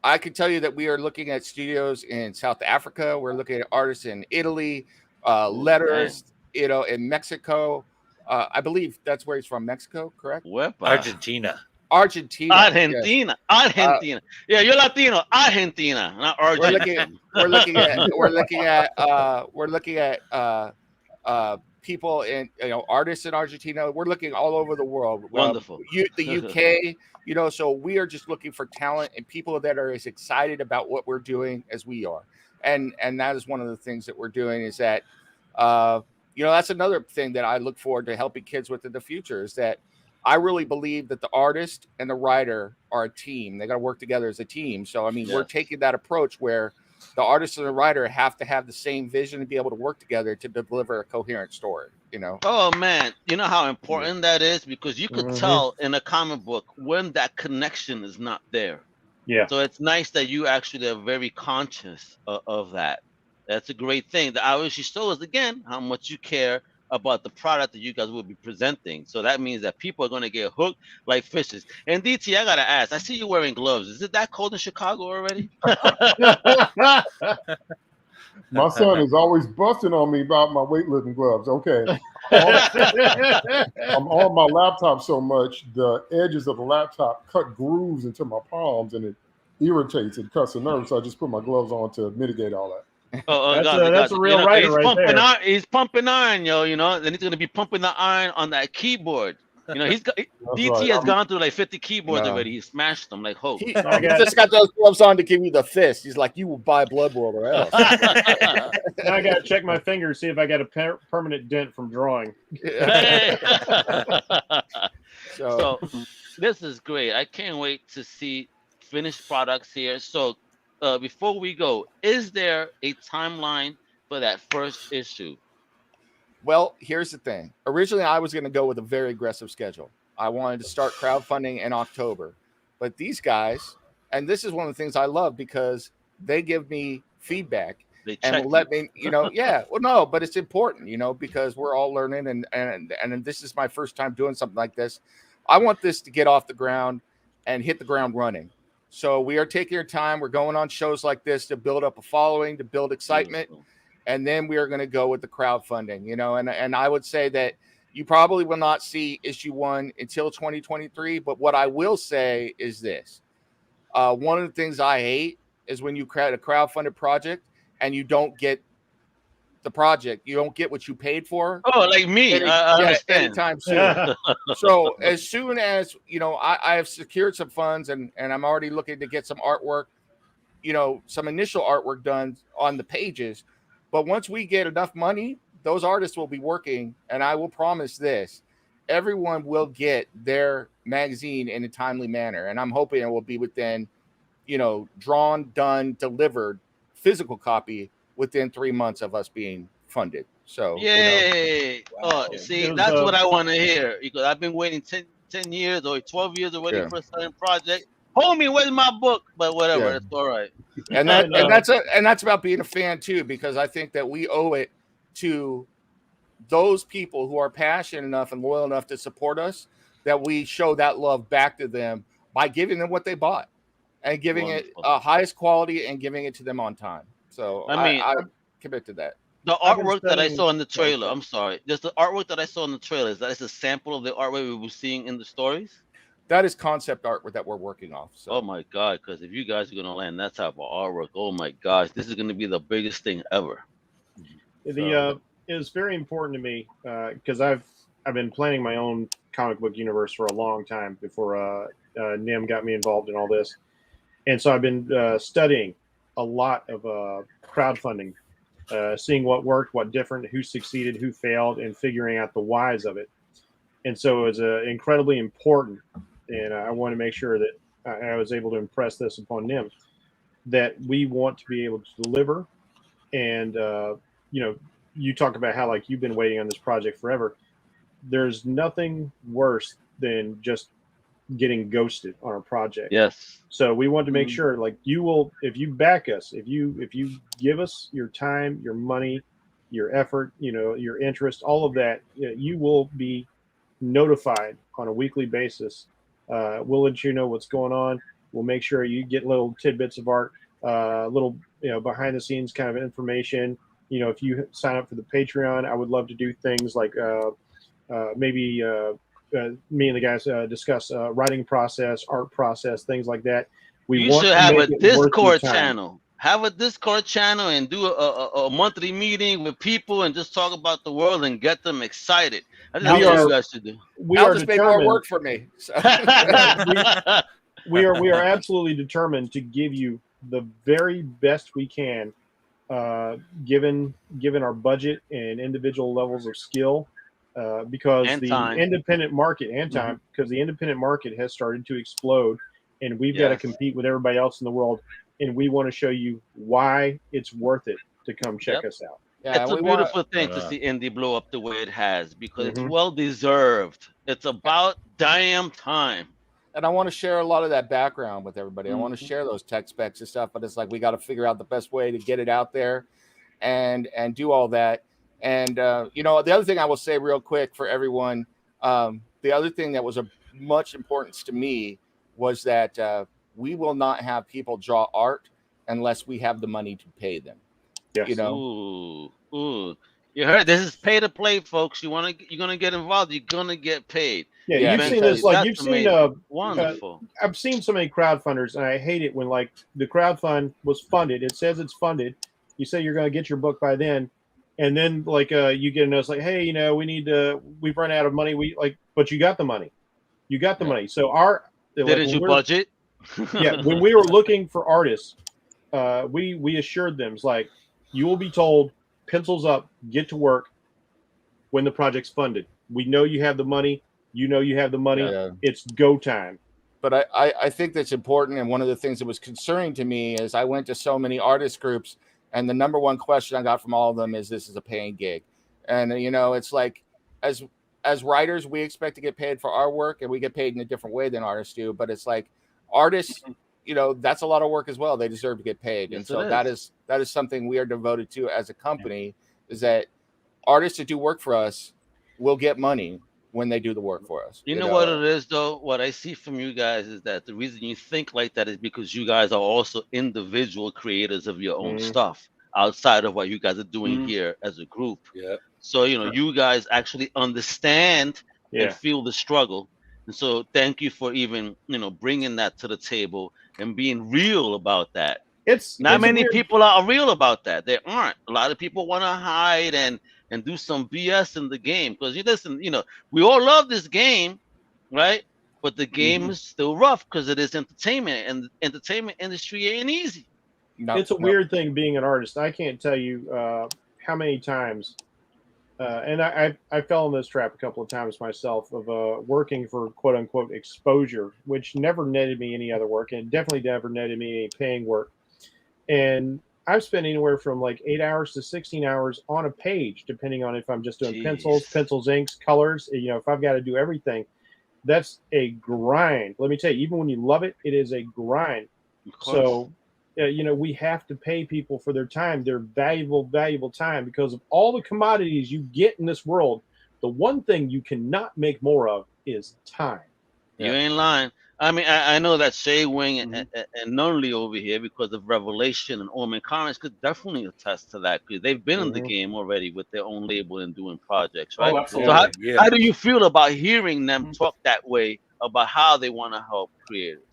I can tell you that we are looking at studios in South Africa. We're looking at artists in Italy, letters, in Mexico. I believe that's where he's from, Mexico, correct? Argentina. Yes. Argentina. You're Latino. Argentina, not Argentina. We're looking at people in artists in Argentina. We're looking all over the world. Wonderful. The UK. So we are just looking for talent and people that are as excited about what we're doing as we are. And that is one of the things that we're doing, is that that's another thing that I look forward to helping kids with in the future, is that I really believe that the artist and the writer are a team. They got to work together as a team. So, I mean, we're taking that approach where the artist and the writer have to have the same vision and be able to work together to deliver a coherent story, Oh, man. You know how important that is? Because you could tell in a comic book when that connection is not there. Yeah. So it's nice that you actually are very conscious of that. That's a great thing. That obviously shows, again, how much you care about the product that you guys will be presenting. So that means that people are going to get hooked like fishes. And DT, I got to ask, I see you wearing gloves. Is it that cold in Chicago already? My son is always busting on me about my weightlifting gloves. Okay. I'm on my laptop so much, the edges of the laptop cut grooves into my palms, and it irritates and cuts the nerves. So I just put my gloves on to mitigate all that. That's a real writer right there. He's pumping iron, then he's going to be pumping the iron on that keyboard. DT has gone through like 50 keyboards already. He smashed them like Hulk. He just got those gloves on to give you the fist. He's like, you will buy Blood World or else. Now I got to check my fingers, see if I got a permanent dent from drawing. So this is great. I can't wait to see finished products here. So before we go, is there a timeline for that first issue? Well, here's the thing. Originally, I was going to go with a very aggressive schedule. I wanted to start crowdfunding in October. But these guys, and this is one of the things I love, because they give me feedback and will let me, but it's important, because we're all learning, and this is my first time doing something like this. I want this to get off the ground and hit the ground running. So we are taking our time. We're going on shows like this to build up a following, to build excitement. And then we are going to go with the crowdfunding, and I would say that you probably will not see issue 1 until 2023. But what I will say is this. One of the things I hate is when you create a crowdfunded project and you don't get the project. You don't get what you paid for. Oh, like me. I understand. Anytime soon. So as soon as, I have secured some funds and I'm already looking to get some artwork, some initial artwork done on the pages. But once we get enough money, those artists will be working. And I will promise this, everyone will get their magazine in a timely manner. And I'm hoping it will be within, drawn, done, delivered, physical copy within 3 months of us being funded. So, yay. See, that's what I want to hear, because I've been waiting 10 years or 12 years waiting for a certain project. Homie, where's my book? But whatever, it's all right. And that's about being a fan too, because I think that we owe it to those people who are passionate enough and loyal enough to support us, that we show that love back to them by giving them what they bought and giving it highest quality and giving it to them on time. So I commit to that. The artwork that I saw in the trailer, I'm sorry, just the artwork that I saw in the trailer, is that a sample of the artwork we were seeing in the stories? That is concept art that we're working off. So. Oh my God! Because if you guys are gonna land that type of artwork, oh my gosh, this is gonna be the biggest thing ever. It's very important to me because I've been planning my own comic book universe for a long time before Nim got me involved in all this, and so I've been studying a lot of crowdfunding, seeing what worked, what different, who succeeded, who failed, and figuring out the whys of it. And so it's incredibly important. And I want to make sure that I was able to impress this upon Nim, that we want to be able to deliver. And, you talk about how, like, you've been waiting on this project forever. There's nothing worse than just getting ghosted on a project. Yes. So we want to make sure, like, you will, if you back us, if you give us your time, your money, your effort, your interest, all of that, you will be notified on a weekly basis. We'll let you know what's going on. We'll make sure you get little tidbits of art, little behind the scenes kind of information. If you sign up for the Patreon, I would love to do things like maybe me and the guys discuss writing process, art process, things like that. You should have a Discord channel. Have a Discord channel and do a monthly meeting with people and just talk about the world and get them excited. I think that's what you guys should do. That'll just make more work for me. So. we are absolutely determined to give you the very best we can given our budget and individual levels of skill, because And the time. independent market and time, because the independent market has started to explode, and we've got to compete with everybody else in the world, and we want to show you why it's worth it to come check us out. Yeah, It's a beautiful thing to see indie blow up the way it has, because it's well deserved. It's about damn time. And I want to share a lot of that background with everybody. I want to share those tech specs and stuff, but it's like we got to figure out the best way to get it out there and do all that. And you know, the other thing I will say real quick for everyone, the other thing that was of much importance to me was that we will not have people draw art unless we have the money to pay them. Yes. You know, Ooh. You heard, this is pay to play, folks. You're gonna get involved. You're gonna get paid. Yeah, you've seen this. Like, you've seen wonderful. I've seen so many crowdfunders, and I hate it when, like, the crowdfund was funded. It says it's funded. You say you're going to get your book by then, and then, like, you get a notice like, hey, you know, we've run out of money. But you got the money. You got the money. So Did you budget? Yeah, when we were looking for artists, we assured them, it's like, you will be told, pencils up, get to work when the project's funded. We know you have the money. You know you have the money. Yeah. It's go time. But I think that's important. And one of the things that was concerning to me is I went to so many artist groups, and the number one question I got from all of them is, this is a paying gig. And, you know, it's like, as writers, we expect to get paid for our work, and we get paid in a different way than artists do. But it's like, artists, you know, that's a lot of work as well. They deserve to get paid. Yes, and so that is something we are devoted to as a company, is that artists that do work for us will get money when they do the work for us. You know what it is, though? What I see from you guys is that the reason you think like that is because you guys are also individual creators of your own stuff outside of what you guys are doing here as a group. Yeah. So, you know, you guys actually understand and feel the struggle. And so thank you for even, you know, bringing that to the table and being real about that. It's not many people are real about that. There aren't. A lot of people want to hide and do some BS in the game, because you listen, you know, we all love this game, right? But the game is still rough because it is entertainment, and the entertainment industry ain't easy. It's a weird thing being an artist. I can't tell you how many times, and I fell in this trap a couple of times myself, of working for quote unquote exposure, which never netted me any other work, and definitely never netted me any paying work. And I've spent anywhere from like 8 hours to 16 hours on a page, depending on if I'm just doing pencils, inks, colors. You know, if I've got to do everything, that's a grind. Let me tell you, even when you love it, it is a grind. So, you know, we have to pay people for their time, their valuable time, because of all the commodities you get in this world. The one thing you cannot make more of is time. You ain't lying. I mean, I know that Shay Wing and Nunley over here, because of Revelation and Omen Comics, could definitely attest to that, because they've been in the game already with their own label and doing projects, right? Oh, absolutely. So how do you feel about hearing them talk that way about how they want to help creators?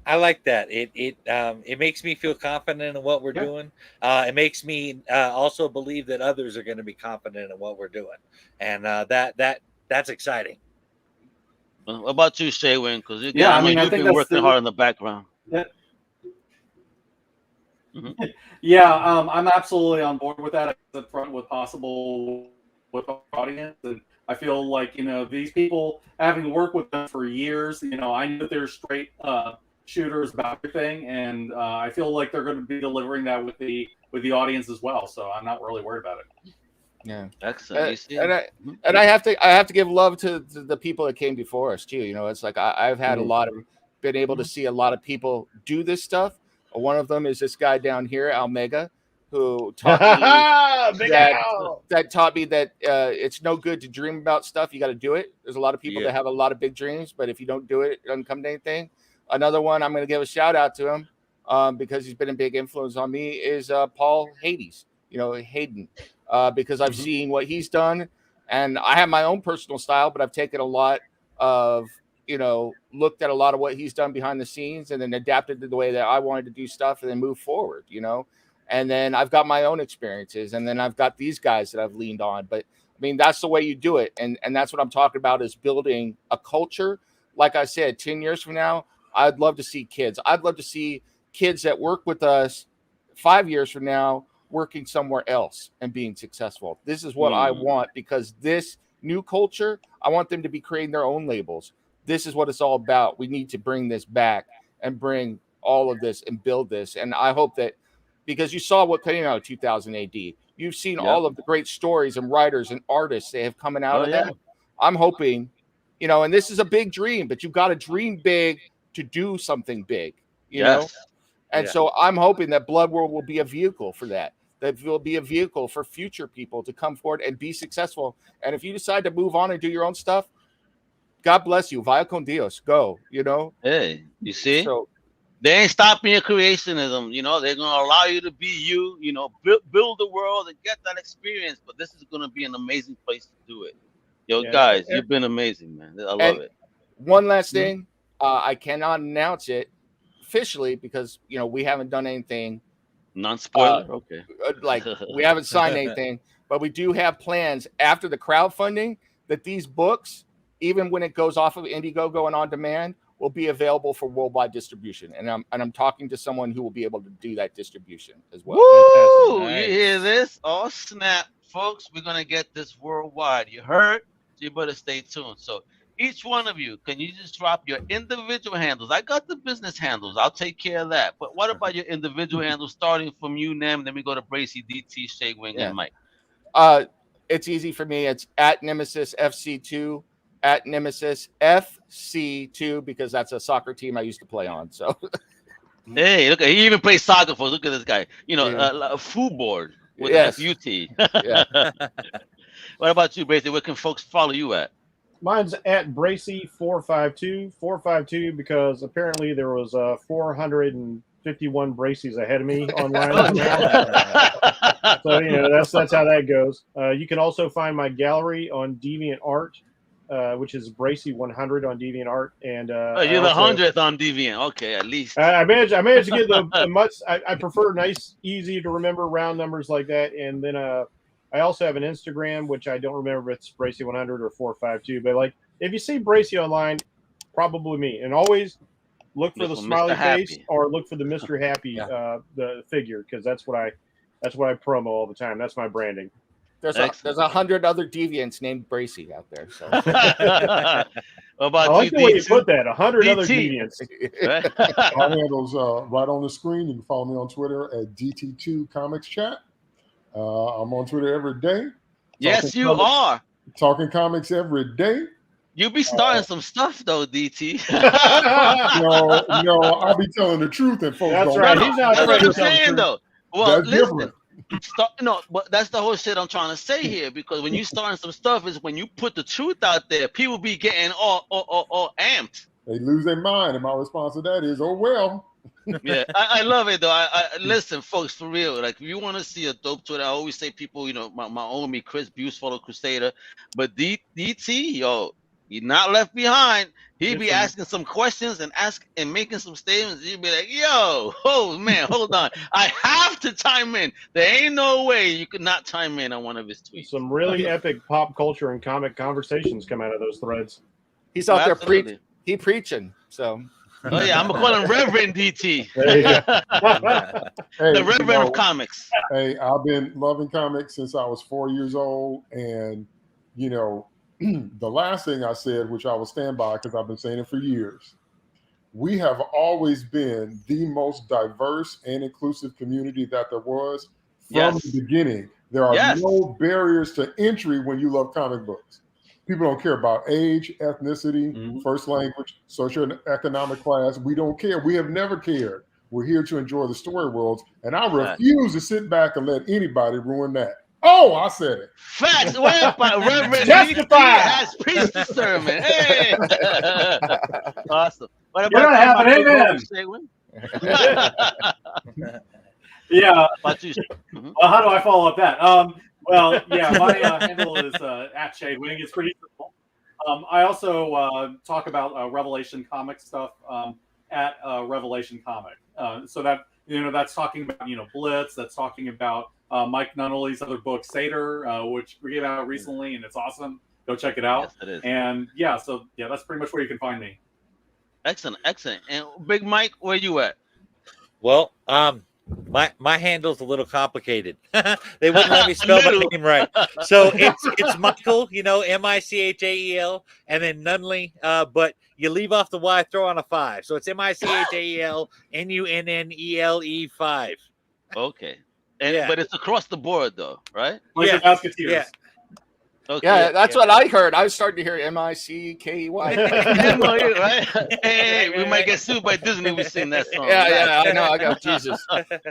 I like that. It makes me feel confident in what we're doing. It makes me also believe that others are going to be confident in what we're doing, and that's exciting. What about you, Shay Wing? Because you've been working hard in the background. Yeah, I'm absolutely on board with that. Up front with possible with our audience, and I feel like, you know, these people, having worked with them for years, you know, I know they're straight shooters about everything, and I feel like they're going to be delivering that with the audience as well. So I'm not really worried about it. Yeah, excellent. And I have to give love to the people that came before us too. You know, it's like I've had been able to see a lot of people do this stuff. One of them is this guy down here, Almega, who taught me that it's no good to dream about stuff. You got to do it. There's a lot of people that have a lot of big dreams, but if you don't do it, it doesn't come to anything. Another one, I'm going to give a shout out to him because he's been a big influence on me, is Paul Hades. You know, Hayden. Because I've seen what he's done, and I have my own personal style, but I've taken a lot of, you know, looked at a lot of what he's done behind the scenes and then adapted to the way that I wanted to do stuff and then move forward, you know. And then I've got my own experiences, and then I've got these guys that I've leaned on. But I mean, that's the way you do it. And that's what I'm talking about, is building a culture. Like I said, 10 years from now, I'd love to see kids. I'd love to see kids that work with us 5 years from now working somewhere else and being successful. This is what I want, because this new culture, I want them to be creating their own labels. This is what it's all about. We need to bring this back and bring all of this and build this. And I hope that, because you saw what came out of 2000 AD, you've seen all of the great stories and writers and artists that have coming out of that. I'm hoping, you know, and this is a big dream, but you've got to dream big to do something big, you know? And so I'm hoping that Blood World will be a vehicle for that. That will be a vehicle for future people to come forward and be successful. And if you decide to move on and do your own stuff, God bless you. Vaya con Dios. Go, you know? Hey, you see? So, they ain't stopping your creationism. You know, they're going to allow you to be you, you know, build the world and get that experience. But this is going to be an amazing place to do it. Yo, guys, you've been amazing, man. I love it. One last thing. I cannot announce it officially because, you know, we haven't done anything. Non-spoiler? Okay. Like, we haven't signed anything. But we do have plans after the crowdfunding that these books, even when it goes off of Indiegogo and on demand, will be available for worldwide distribution. And I'm talking to someone who will be able to do that distribution as well. Woo! Nice. You hear this? Oh, snap, folks. We're going to get this worldwide. You heard? So you better stay tuned. So each one of you, can you just drop your individual handles? I got the business handles. I'll take care of that. But what about your individual handles, starting from you, Nem, then we go to Bracy, DT, Shay Wing, and Mike? It's easy for me. It's at Nemesis FC2. At Nemesis FC2, because that's a soccer team I used to play on. So, hey, look, he even plays soccer for. Look at this guy. You know, a food board with an FUT. What about you, Bracy? Where can folks follow you at? Mine's at Bracy452. 452 because apparently there was 451 Bracy's ahead of me online. So you know that's how that goes. You can also find my gallery on DeviantArt. Which is Bracy 100 on DeviantArt, and you're the 100th on Deviant. Okay, at least I managed to get the much. I prefer nice, easy to remember round numbers like that, and then I also have an Instagram, which I don't remember if it's Bracy 100 or 452, but like if you see Bracy online, probably me, and always look for the smiley face or look for the Mr. Happy the figure, because that's what I promo all the time. That's my branding. There's 100 other deviants named Bracy out there. So. What about I like the way you put that. 100 other deviants. My handle's right on the screen. You can follow me on Twitter at DT2 Comics Chat. I'm on Twitter every day. Yes, you are. Talking comics every day. You be starting some stuff though, DT. No, I'll be telling the truth, and folks that's don't. Right. Know. He's not that's what I'm saying though. Well, that's listen. Different. No, but that's the whole shit I'm trying to say here, because when you starting some stuff is when you put the truth out there, people be getting all amped. They lose their mind, and my response to that is, oh well. Yeah, I love it though. I listen, folks, for real. Like, if you want to see a dope Twitter, I always say people, you know, my homie Chris Buse follow Crusader, but DT, yo, you're not left behind. He'd be asking some questions and making some statements. You'd be like, yo, oh man, hold on. I have to chime in. There ain't no way you could not chime in on one of his tweets. Some really epic pop culture and comic conversations come out of those threads. He's out there preaching. So oh yeah, I'm gonna call him Reverend DT. The Reverend of comics. Hey, I've been loving comics since I was 4 years old, and you know, the last thing I said, which I will stand by because I've been saying it for years, we have always been the most diverse and inclusive community that there was from the beginning. There are no barriers to entry when you love comic books. People don't care about age, ethnicity, first language, socioeconomic class. We don't care. We have never cared. We're here to enjoy the story worlds, and I refuse to sit back and let anybody ruin that. Oh, I said it. Facts. Reverend DT has preached the sermon. Hey. Awesome. What about you? Have an amen. Yeah. How do I follow up that? Well, yeah, my handle is at Shade Wing. It's pretty simple. I also talk about Revelation comic stuff at Revelation Comic. So that, you know, that's talking about, you know, Blitz. That's talking about Mike Nunnally's other book, Crusader, which came out recently, and it's awesome. Go check it out. Yes, it is. And so that's pretty much where you can find me. Excellent. And Big Mike, where you at? Well, My handle's a little complicated. They wouldn't let me spell my name right. So it's Michael, Michael, and then Nunley. But you leave off the Y, throw on a 5. So it's Michael, Nunnele 5. Okay. But it's across the board though, right? Like the Musketeers. Yeah. Okay. Yeah, that's what I heard. I was starting to hear Mickey. Right? Hey, we might get sued by Disney if we sing that song. Yeah, I know. I got Jesus.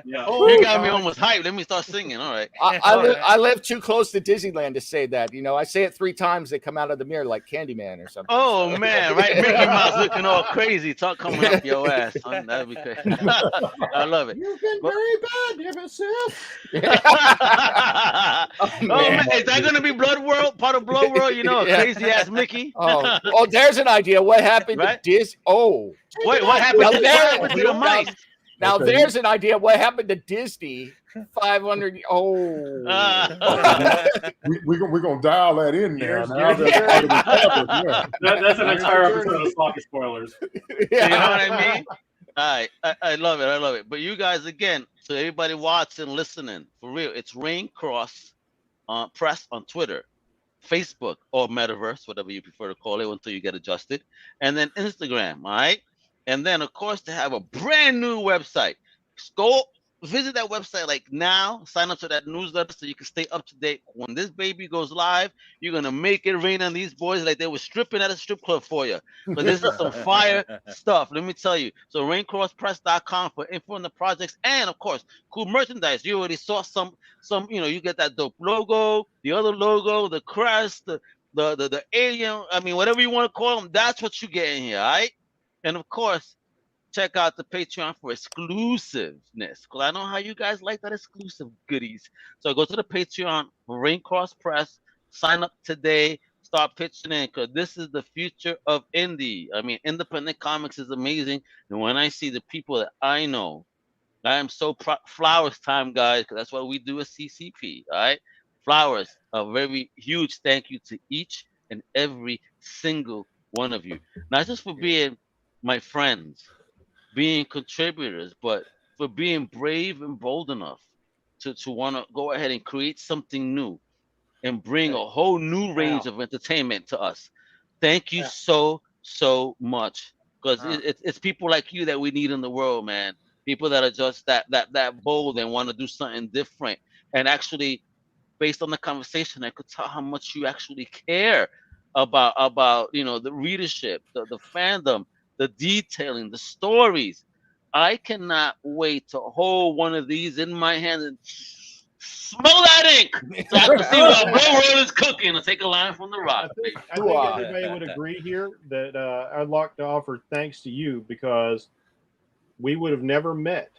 Yeah. You got me almost hyped. Let me start singing. All right. I live too close to Disneyland to say that. I say it 3 times. They come out of the mirror like Candyman or something. Oh man, right? Mickey Mouse looking all crazy. Talk coming up your ass. That'd be crazy. I love it. You've been very bad, Nemesis. Man, is that gonna be Blood World? Part of Blood World, a crazy ass Mickey. Oh, there's an idea. What happened to Disney? Oh, wait, what happened to the mice? Now there's an idea. What happened to Disney? 500. Oh, we're gonna dial that in there. That's an entire episode of Sloppy Spoilers. You know what I mean? All right, I love it. But you guys, again, so everybody watching, listening, for real, it's Raincross Press on Twitter, Facebook, or Metaverse, whatever you prefer to call it, until you get adjusted, and then Instagram. All right, and then of course to have a brand new website. Go visit that website like now. Sign up to that newsletter so you can stay up to date. When this baby goes live, you're gonna make it rain on these boys like they were stripping at a strip club for you. But this is some fire stuff. Let me tell you. So raincrosspress.com for info on the projects, and of course, cool merchandise. You already saw some. You get that dope logo, the other logo, the crest, the alien. I mean, whatever you want to call them. That's what you get in here, all right? And of course, check out the Patreon for exclusiveness, because I know how you guys like that exclusive goodies. So go to the Patreon for Raincross Press, sign up today, start pitching in, because this is the future of indie. I mean, independent comics is amazing. And when I see the people that I know, I am so proud. Flowers time, guys, because that's what we do at CCP, all right? Flowers, a very huge thank you to each and every single one of you. Not just for being my friends, being contributors, but for being brave and bold enough to want to go ahead and create something new and bring a whole new range of entertainment to us. Thank you so much, because it's people like you that we need in the world, man. People that are just that bold and want to do something different. And actually, based on the conversation, I could tell how much you actually care about the readership, the fandom, the detailing, the stories. I cannot wait to hold one of these in my hand and smell that ink, so I can see what Blood World is cooking and take a line from the rock. I think everybody would agree here that I'd like to offer thanks to you, because we would have never met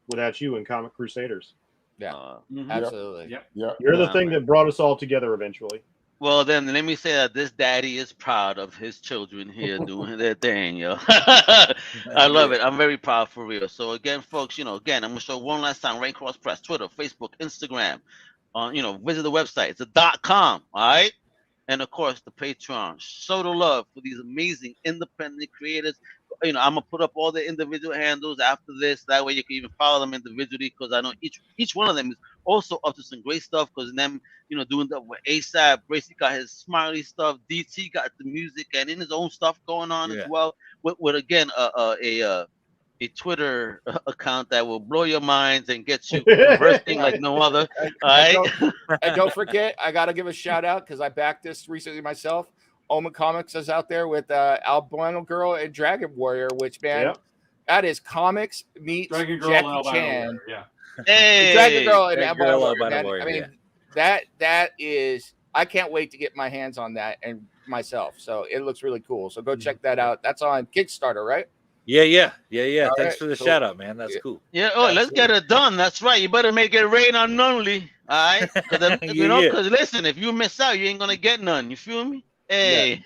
without you in Comic Crusaders. Yeah, absolutely. Yeah. You're the thing that brought us all together eventually. Well, then let me say that this daddy is proud of his children here doing their thing, yo. I love it. I'm very proud, for real. So again, folks, again, I'm gonna show one last time: Raincross Press, Twitter, Facebook, Instagram. Visit the website. It's a .com, all right? And of course, the Patreon. Show the love for these amazing independent creators. I'm gonna put up all the individual handles after this. That way, you can even follow them individually, because I know each one of them is also up to some great stuff. Because them, doing that with ASAP, Bracy got his smiley stuff, DT got the music and in his own stuff going on as well. With again a Twitter account that will blow your minds and get you conversing like no other. All right. And don't forget, I gotta give a shout out, because I backed this recently myself. Omen Comics is out there with Albino Girl and Dragon Warrior, which, man, that is comics meets Dragon Girl Jackie Chan. Hey, Dragon Girl and Dragon Albino Girl, Warrior. Albino Warrior, I mean, that is, I can't wait to get my hands on that and myself. So it looks really cool. So go check that out. That's on Kickstarter, right? Yeah. All Thanks for the shout out, man. That's cool. Yeah. Oh, let's get it done. That's right. You better make it rain on Nunley. All right. Because listen, if you miss out, you ain't gonna get none. You feel me? Hey,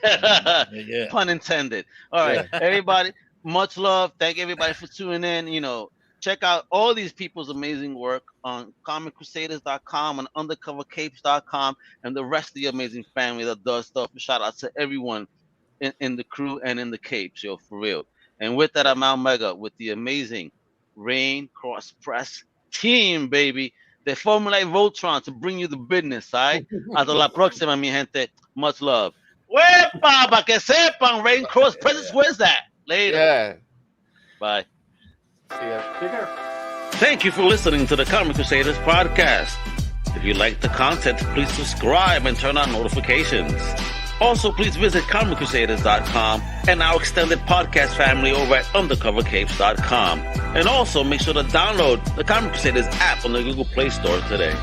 pun intended. All right, everybody. Much love. Thank everybody for tuning in. Check out all these people's amazing work on comiccrusaders.shop and undercovercapes.com and the rest of the amazing family that does stuff. Shout out to everyone in the crew and in the capes, yo, for real. And with that, I'm Al Mega with the amazing Raincross Press team, baby. They formulate Voltron to bring you the business, all right? Hasta la próxima, mi gente. Much love. ¡Wepa! Pa' que sepan, Raincross Press, where's that? Later. Yeah. Bye. See ya. Take care. Thank you for listening to the Comic Crusaders podcast. If you like the content, please subscribe and turn on notifications. Also, please visit comiccrusaders.shop and our extended podcast family over at undercovercapes.com. And also, make sure to download the Comic Crusaders app on the Google Play Store today.